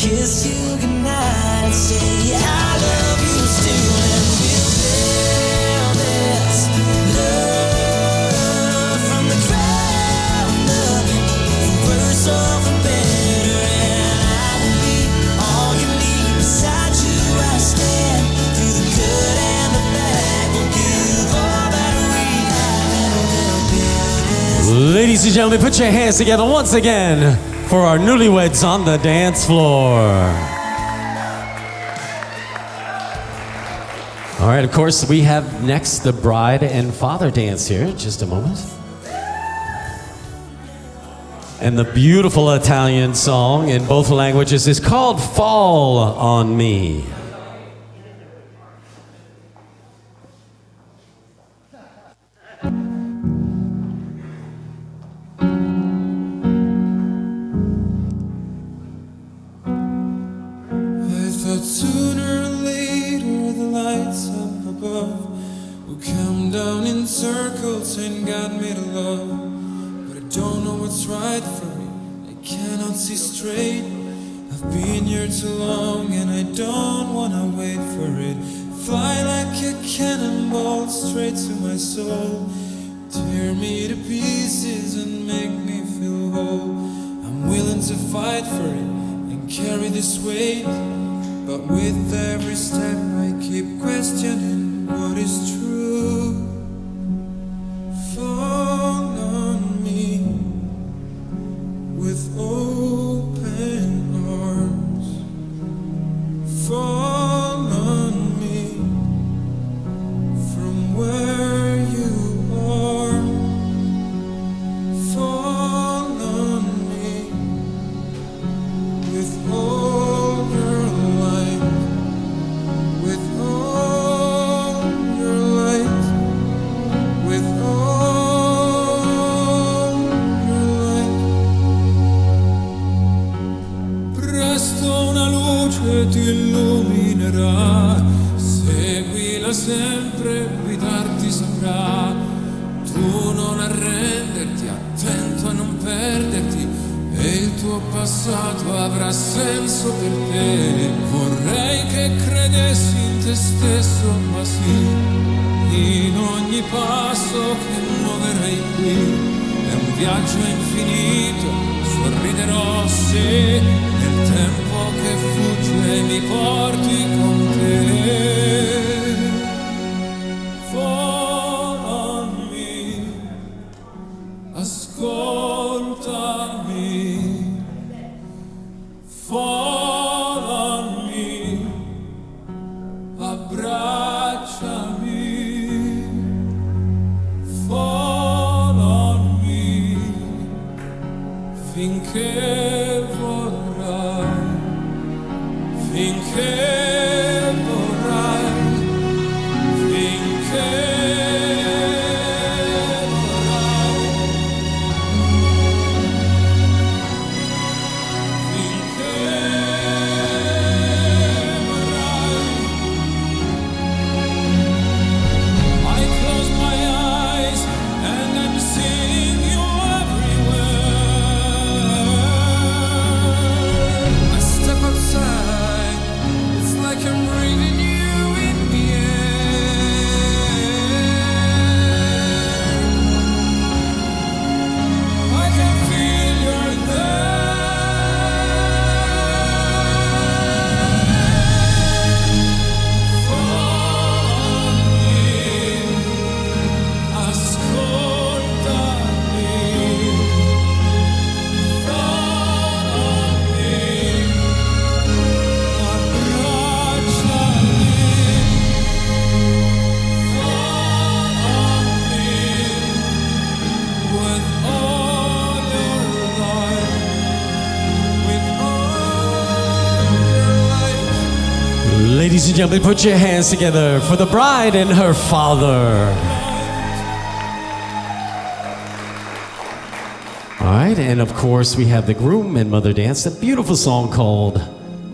kiss you goodnight and say I love you still, and we'll build this love from the ground up, for worse or for better, and I will be all you need. Beside you I stand, through the good and the bad, we'll give all that we have, and we'll build this. Ladies and gentlemen, put your hands together once again for our newlyweds on the dance floor. All right, of course, we have next the bride and father dance here. Just a moment. And the beautiful Italian song in both languages is called Fall on Me. Sooner or later the lights up above will come down in circles and God made a love, but I don't know what's right for me. I cannot see straight. I've been here too long and I don't wanna wait for it. Fly like a cannonball straight to my soul, tear me to pieces and make me feel whole. I'm willing to fight for it and carry this weight, but with every step I keep questioning what is true. Fall on me with open arms. Fall on me from where you are. Fall on me with all your light, with all your light, with all your light. Presto una luce ti illuminerà, seguila sempre, guidarti saprà. Tu non arrenderti, attento a non perderti, e il tuo passato avrà senso per te. Vorrei che credessi in te stesso, ma sì, in ogni passo che muoverai qui. È un viaggio infinito, sorriderò se nel tempo che fugge mi porti con te. Fall on me, ascoltami. Fall on me, abbracciami. Fall on me, finché vorrai, finché vorrai, finché Ladies and gentlemen, put your hands together for the bride and her father. All right, and of course we have the groom and mother dance, a beautiful song called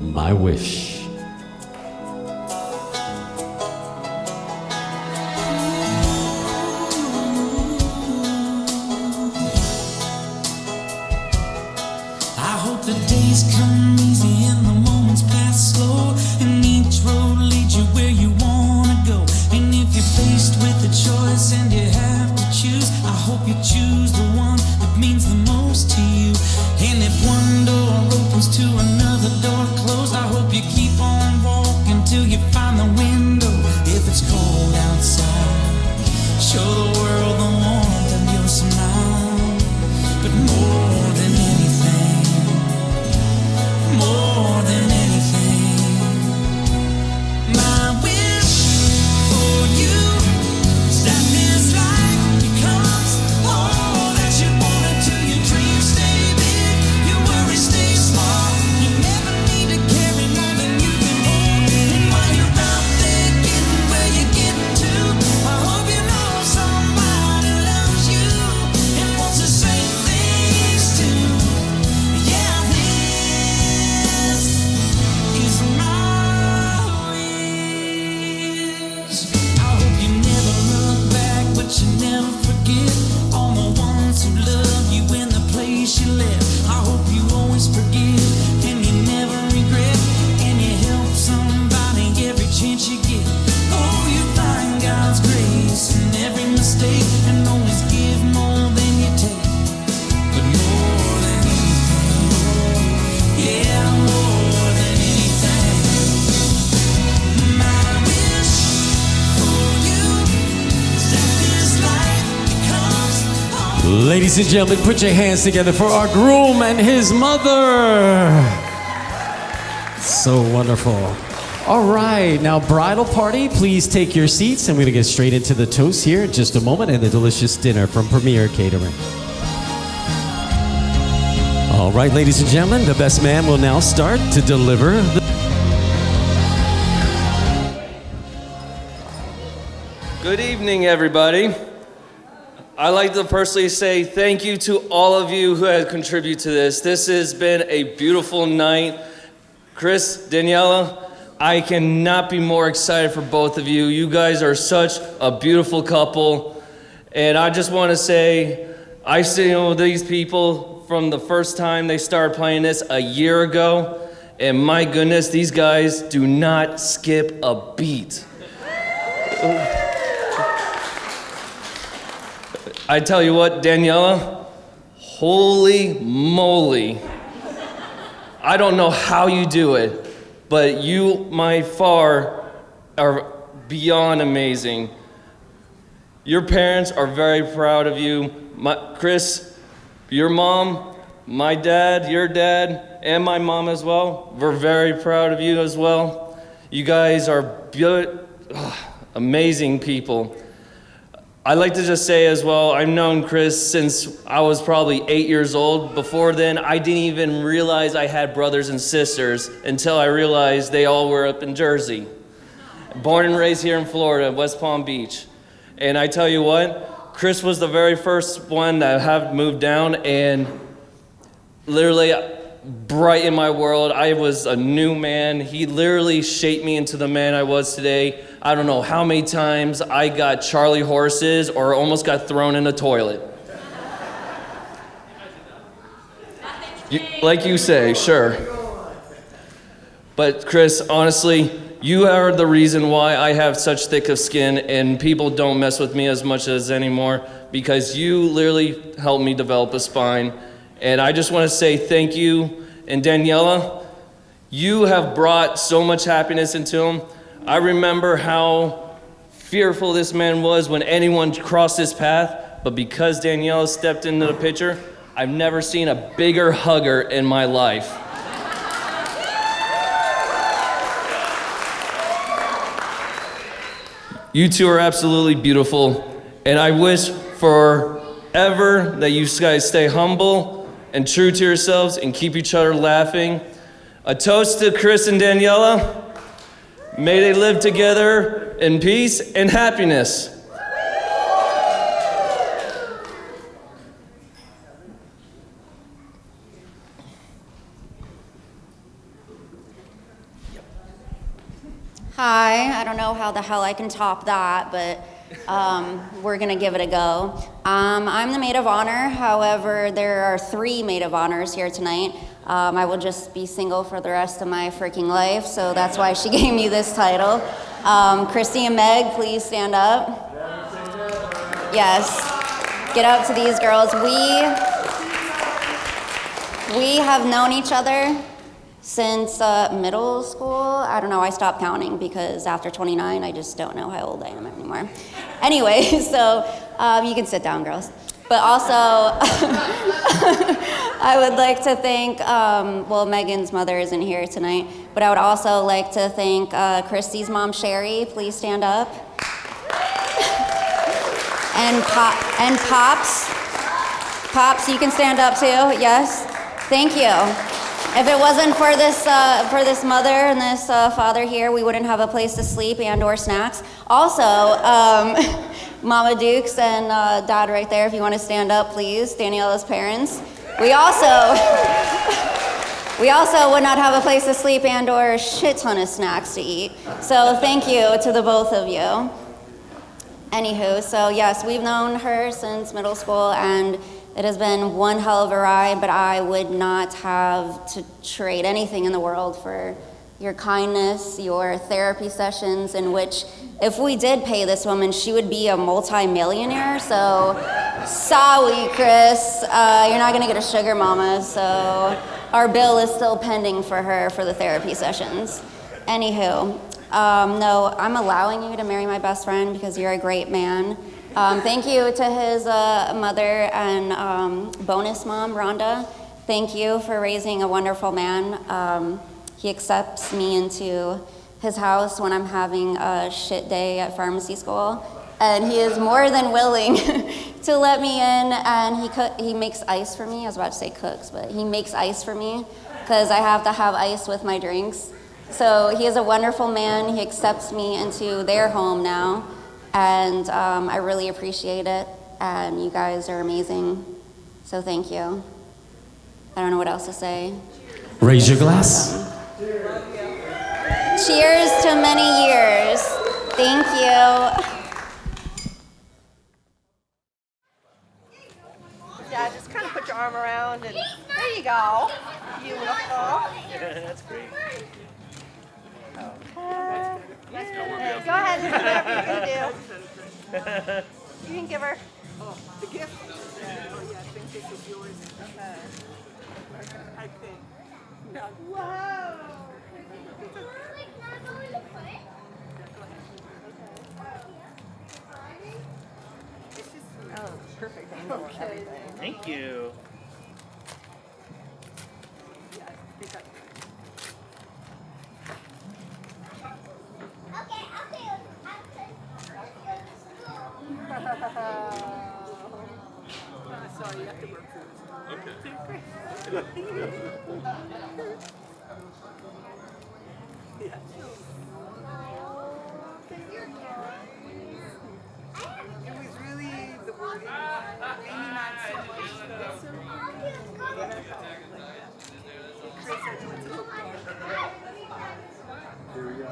My Wish. I hope the days come easy in the morning. Ladies and gentlemen, put your hands together for our groom and his mother. So wonderful. All right, now bridal party, please take your seats, and we're gonna get straight into the toast here in just a moment and the delicious dinner from Premier Catering. All right, ladies and gentlemen, the best man will now start to deliver the... Good evening, everybody. I'd like to personally say thank you to all of you who have contributed to this. This has been a beautiful night. Chris, Daniela, I cannot be more excited for both of you. You guys are such a beautiful couple. And I just want to say, I've seen these people from the first time they started playing this a year ago. And my goodness, these guys do not skip a beat. I tell you what, Daniela, holy moly. I don't know how you do it, but you, by far, are beyond amazing. Your parents are very proud of you. Chris, your mom, my dad, your dad, and my mom as well, we're very proud of you as well. You guys are amazing people. I'd like to just say as well, I've known Chris since I was probably 8 years old. Before then, I didn't even realize I had brothers and sisters until I realized they all were up in Jersey. Born and raised here in Florida, West Palm Beach. And I tell you what, Chris was the very first one that have moved down, and literally brightened my world. I was a new man. He literally shaped me into the man I was today. I don't know how many times I got Charlie horses or almost got thrown in a toilet. Like you say, sure. But Chris, honestly, you are the reason why I have such thick of skin and people don't mess with me as much as anymore, because you literally helped me develop a spine. And I just want to say thank you. And Daniela, you have brought so much happiness into him. I remember how fearful this man was when anyone crossed his path, but because Daniela stepped into the picture, I've never seen a bigger hugger in my life. You two are absolutely beautiful, and I wish forever that you guys stay humble and true to yourselves and keep each other laughing. A toast to Chris and Daniela. May they live together in peace and happiness. Hi, I don't know how the hell I can top that, but we're gonna give it a go. I'm the maid of honor, however, there are 3 maid of honors here tonight. I will just be single for the rest of my freaking life, so that's why she gave me this title. Christy and Meg, please stand up. Yes, get up to these girls. We have known each other since middle school. I don't know, I stopped counting because after 29, I just don't know how old I am anymore. Anyway, so you can sit down, girls. But also, I would like to thank, well, Megan's mother isn't here tonight, but I would also like to thank Christy's mom, Sherry. Please stand up. And Pops. Pops, you can stand up too, yes. Thank you. If it wasn't for this mother and this father here, we wouldn't have a place to sleep and or snacks. Also, Mama Dukes and Dad right there, if you want to stand up, please. Daniela's parents. We also would not have a place to sleep and or a shit ton of snacks to eat. So thank you to the both of you. Anywho, so yes, we've known her since middle school, and it has been one hell of a ride, but I would not have to trade anything in the world for your kindness, your therapy sessions, in which if we did pay this woman, she would be a multi-millionaire. So, sorry, Chris, you're not gonna get a sugar mama, so our bill is still pending for her for the therapy sessions. Anywho, no, I'm allowing you to marry my best friend because you're a great man. Thank you to his mother and bonus mom, Rhonda. Thank you for raising a wonderful man. He accepts me into his house when I'm having a shit day at pharmacy school, and he is more than willing to let me in, and he makes ice for me. I was about to say cooks, but he makes ice for me because I have to have ice with my drinks. So he is a wonderful man. He accepts me into their home now, and I really appreciate it, and you guys are amazing, so thank you. I don't know what else to say. Raise your glass. Cheers to many years. Thank you. Yeah, just kind of put your arm around and there you go. Beautiful. That's great. Hey, go ahead and do whatever you're gonna do. You can give her. Oh, the gift? Oh, yeah, I think this is yours. I think. No. Whoa! Oh, perfect angle and everything. Thank you. Yeah, I think sorry, you have to work through this. Yeah. It was really the wording, maybe not so much the Chris, I know it's a hook bar. Here we go.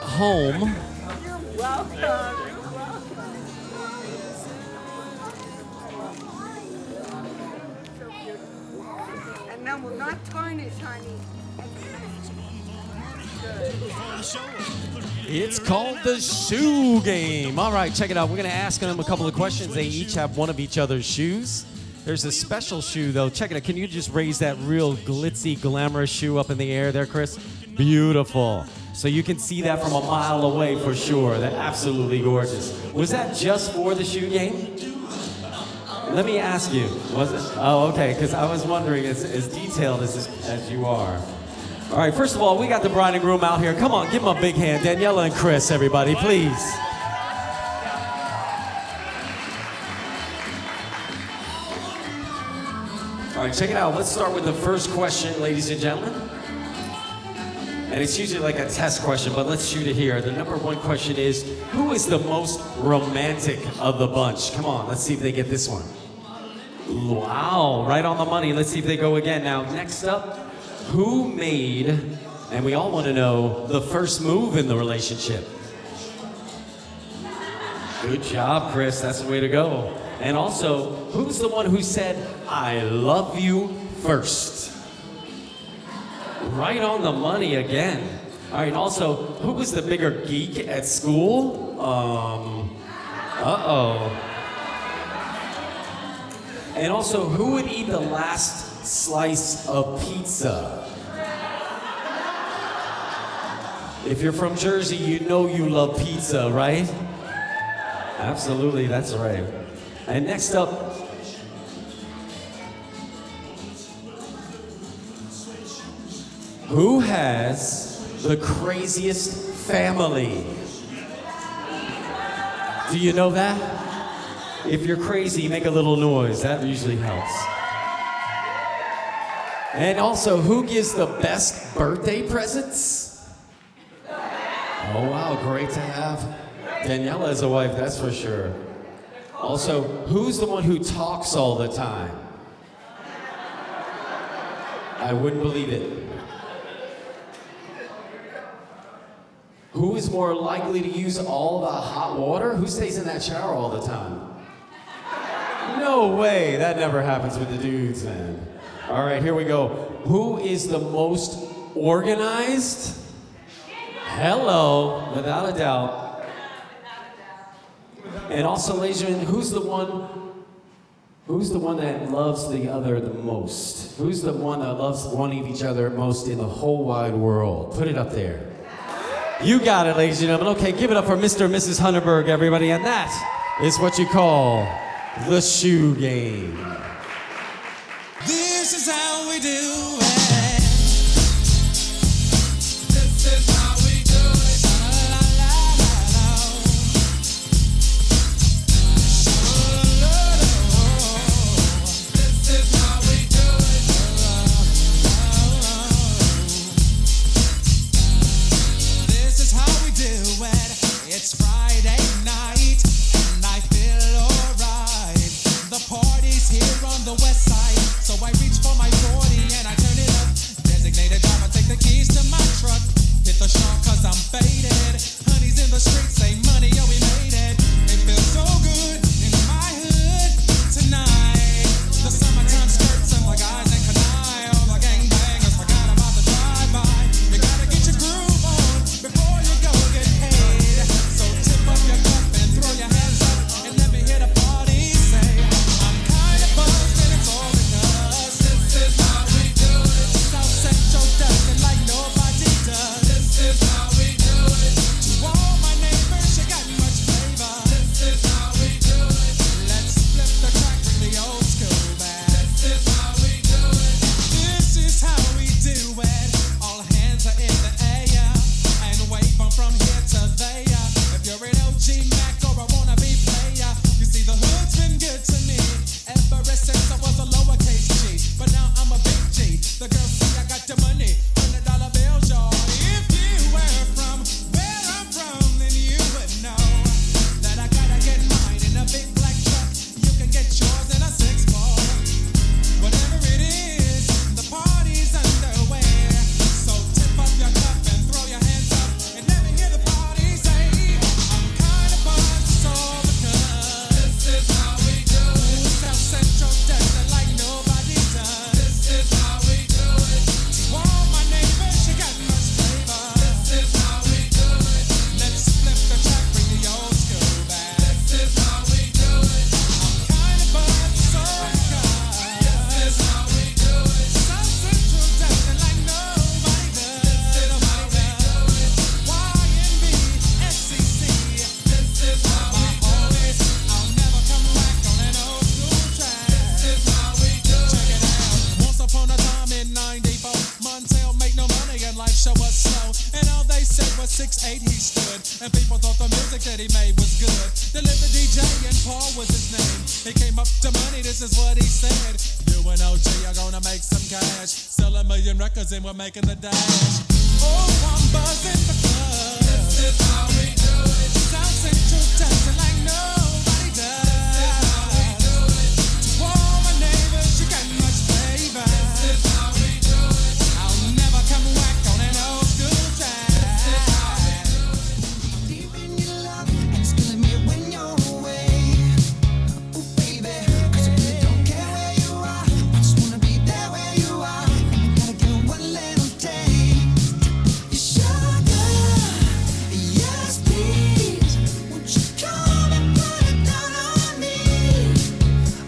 Home. You're welcome. You're welcome. So beautiful. And then we'll not tarnish, honey. It's called the shoe game. All right, check it out. We're going to ask them a couple of questions. They each have one of each other's shoes. There's a special shoe, though. Check it out. Can you just raise that real glitzy, glamorous shoe up in the air there, Chris? Beautiful. So you can see that from a mile away for sure. They're absolutely gorgeous. Was that just for the shoe game? Let me ask you. Was it? Oh, okay, because I was wondering, as detailed as you are. All right, first of all, we got the bride and groom out here. Come on, give them a big hand. Daniela and Chris, everybody, please. All right, check it out. Let's start with the first question, ladies and gentlemen. And it's usually like a test question, but let's shoot it here. The number one question is, who is the most romantic of the bunch? Come on, let's see if they get this one. Wow, right on the money. Let's see if they go again. Now, next up, who made, and we all want to know, the first move in the relationship? Good job, Chris. That's the way to go. And also, who's the one who said, I love you first? Right on the money again. All right, also, who was the bigger geek at school? Uh-oh. And also, who would eat the last slice of pizza? If you're from Jersey, you know you love pizza, right? Absolutely, that's right. And next up, who has the craziest family? Do you know that? If you're crazy, make a little noise. That usually helps. And also, who gives the best birthday presents? Oh, wow, great to have Daniela as a wife, that's for sure. Also, who's the one who talks all the time? I wouldn't believe it. Who is more likely to use all the hot water? Who stays in that shower all the time? No way, that never happens with the dudes, man. All right, here we go. Who is the most organized? Hello, without a doubt. And also, ladies and gentlemen, who's the one that loves the other the most? Who's the one that loves one of each other most in the whole wide world? Put it up there. You got it, ladies and gentlemen. Okay, give it up for Mr. and Mrs. Hunerberg, everybody. And that is what you call the shoe game. This is how we do it. This is how we do it. La la la la. This is how we do it. This is how we do it. It's Friday night and I feel alright. The party's here on the west side, so I reach for my 40 and I turn it up. Designated driver, take the keys to my truck. Hit the shop cause I'm faded. Honey's in the streets, say money, yo, we made it. It feels so good in my hood tonight. The summertime skirts and the guys in Kanai. All the gangbangers forgot about the drive-by. You gotta get your groove on before you go get paid. So tip up your cup and throw your hands up and let me hear the party say, I'm kinda buzzed and it's all because this is how we do it. South Central does it like nobody does. This is how we do it. To all my neighbors, you got much flavor. This is how we do it. Let's flip the track, bring the old school back. This is how we do it. This is how we do it. All hands are in the air and wave from here to there. If you're an OG Mac or a wannabe player, you see the hood's been good to me ever since I was a lowercase G. But now I'm a big G. The girls see I got the money, $100 bills, y'all. If you were from where I'm from, then you would know that I gotta get mine in a big black truck. You can get yours in a 6-ball. Whatever it is, the party's underway. So tip up your cup and throw your hands up and let me hear the party say, I'm kinda buzzed, so because this is how we do it. South Central does it like nobody does. This is how we do it. To all my neighbors, you got much flavor. This is how we do it. Let's flip the track, bring the old school back. This is how we do it. I'm kinda buzzed, so because this is how we do it. South Central does it like nobody does. This is how we do it. YNB, SCC. This is how we do it. I'll never come back on an old school track. This is how we do it. Check it out. Once upon a time in '94, Montel made no money and life show was slow. And all they said was 6'8" he stood. And people thought the music that he made was good. They lived the DJ and Paul was his name. He came up to money, this is what he said. You and OG are gonna make some cash. Sell 1 million records and we're making the dash. Oh, I'm buzzing because this is how we do it. South Central does it like nobody does. This is how we do it. To all my neighbors, you got much flavor. This is how we do it. I'll never come back on an old school track. This is how we do it. Deep in your love, and it's killing me when you're away. Ooh, baby, 'cause I really don't care where you are. I just wanna be there where you are. And I gotta get one little taste. You sugar, yes please. Won't you come and put it down on me?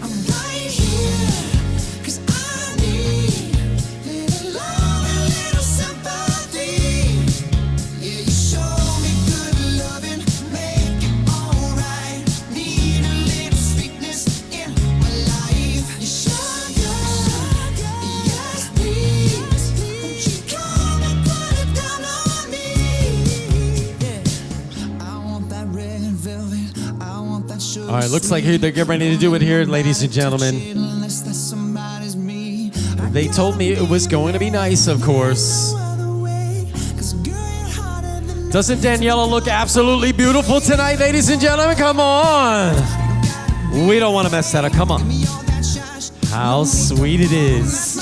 I'm right here, 'cause I need little love and little sympathy. Yeah, you show me good loving, make it alright. Need a little sweetness in my life. You sugar, yes please. Won't you come and put it down on me? Yeah, I want that red velvet. I want that sugar. All right, looks like they're getting ready to do it here, ladies and gentlemen. Unless that somebody's me. They told me it was going to be nice, of course. Doesn't Daniela look absolutely beautiful tonight, ladies and gentlemen? Come on. We don't want to mess that up. Come on. How sweet it is.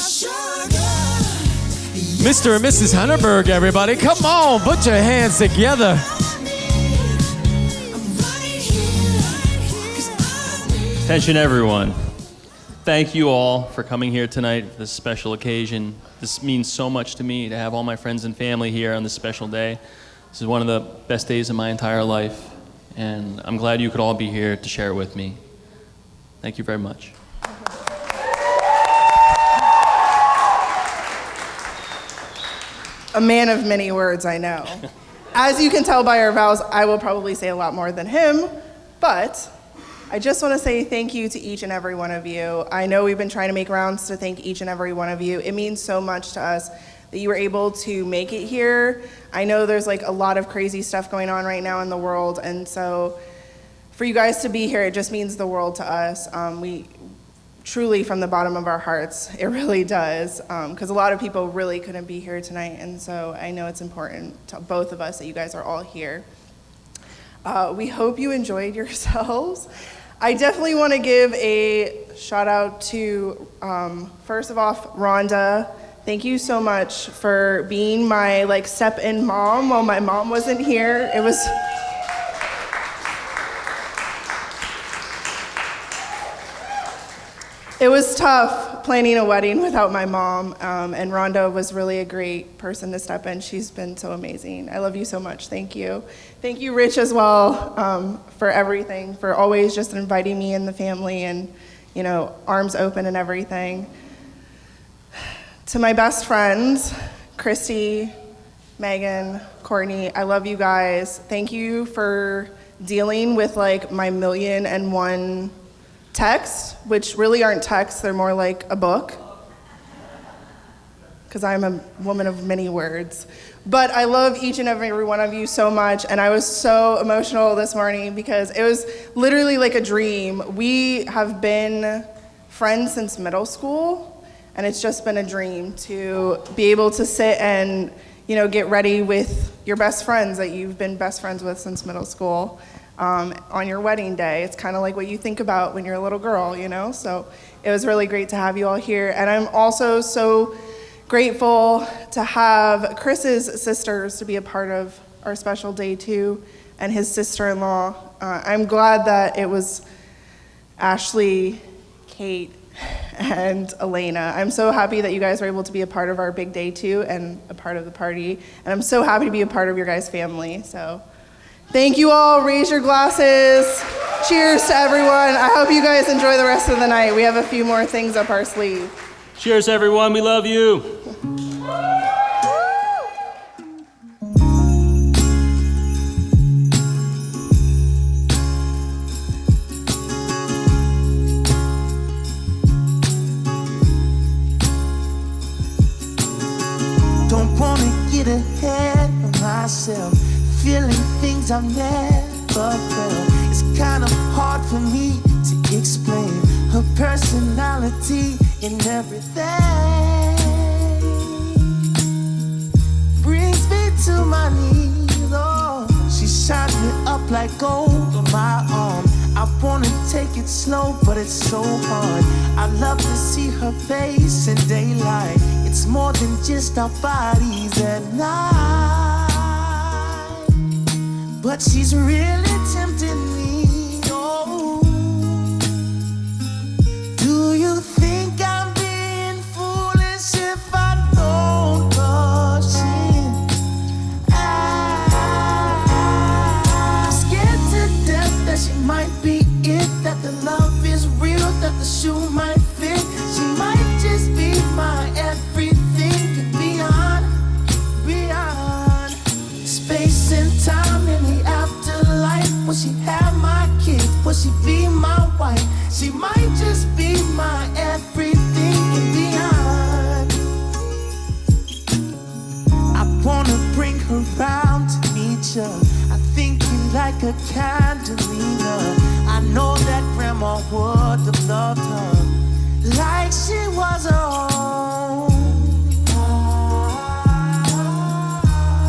Mr. and Mrs. Hunerberg, everybody. Come on, put your hands together. Attention everyone. Thank you all for coming here tonight for this special occasion. This means so much to me to have all my friends and family here on this special day. This is one of the best days of my entire life, and I'm glad you could all be here to share it with me. Thank you very much. A man of many words, I know. as you can tell by our vows, I will probably say a lot more than him, but I just want to say thank you to each and every one of you. I know we've been trying to make rounds to thank each and every one of you. It means so much to us that you were able to make it here. I know there's like a lot of crazy stuff going on right now in the world, and so for you guys to be here, it just means the world to us. We truly, from the bottom of our hearts, it really does, because a lot of people really couldn't be here tonight, and so I know it's important to both of us that you guys are all here. We hope you enjoyed yourselves. I definitely want to give a shout out to, first of all, Rhonda. Thank you so much for being my like step-in mom while my mom wasn't here. It was tough planning a wedding without my mom, and Rhonda was really a great person to step in. She's been so amazing. I love you so much. Thank you. Thank you, Rich, as well, for everything, for always just inviting me and the family and, you know, arms open and everything. To my best friends, Christy, Megan, Courtney, I love you guys. Thank you for dealing with like my 1,000,001 texts, which really aren't texts, they're more like a book, because I'm a woman of many words. But I love each and every one of you so much, and I was so emotional this morning because it was literally like a dream. We have been friends since middle school, and it's just been a dream to be able to sit and, you know, get ready with your best friends that you've been best friends with since middle school. On your wedding day. It's kind of like what you think about when you're a little girl, you know? So it was really great to have you all here. And I'm also so grateful to have Chris's sisters to be a part of our special day too, and his sister-in-law. I'm glad that it was Ashley, Kate, and Elena. I'm so happy that you guys were able to be a part of our big day too and a part of the party. And I'm so happy to be a part of your guys' family. So thank you all. Raise your glasses. Cheers to everyone. I hope you guys enjoy the rest of the night. We have a few more things up our sleeve. Cheers, everyone. We love you. Don't wanna get ahead of myself, feeling things I've never felt. It's kind of hard for me to explain her personality and everything. Brings me to my knees, oh. She shines me up like gold on my arm. I wanna take it slow, but it's so hard. I love to see her face in daylight. It's more than just our bodies at night. But she's really tempting me, oh. Do you think I'm being foolish if I don't rush in? I'm scared to death that she might be it, that the love is real, that the shoe might fit. She might just be my everything and beyond, beyond space and time in the afterlife. Will she have my kids? Will she be my wife? She might just be my everything and beyond. I wanna bring her round to meet ya. I think you like a candelina. I know that grandma would have loved her like she was her own.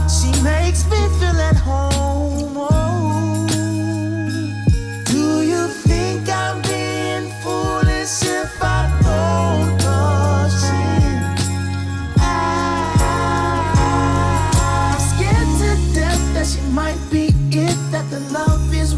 She makes me feel at home, oh. Do you think I'm being foolish if I don't rush in? I'm scared to death that she might be it, that the love is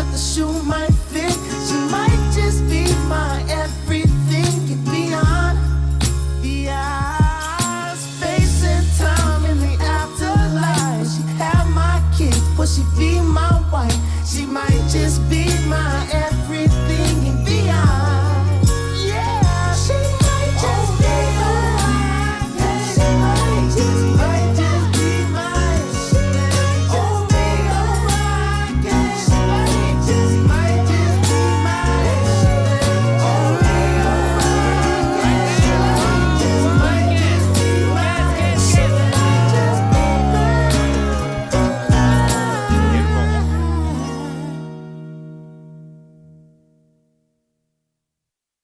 but the shoe might fit. She might just be my everything and beyond. Yeah, space and time in the afterlife. She'd have my kids, but she'd be my wife. She might just be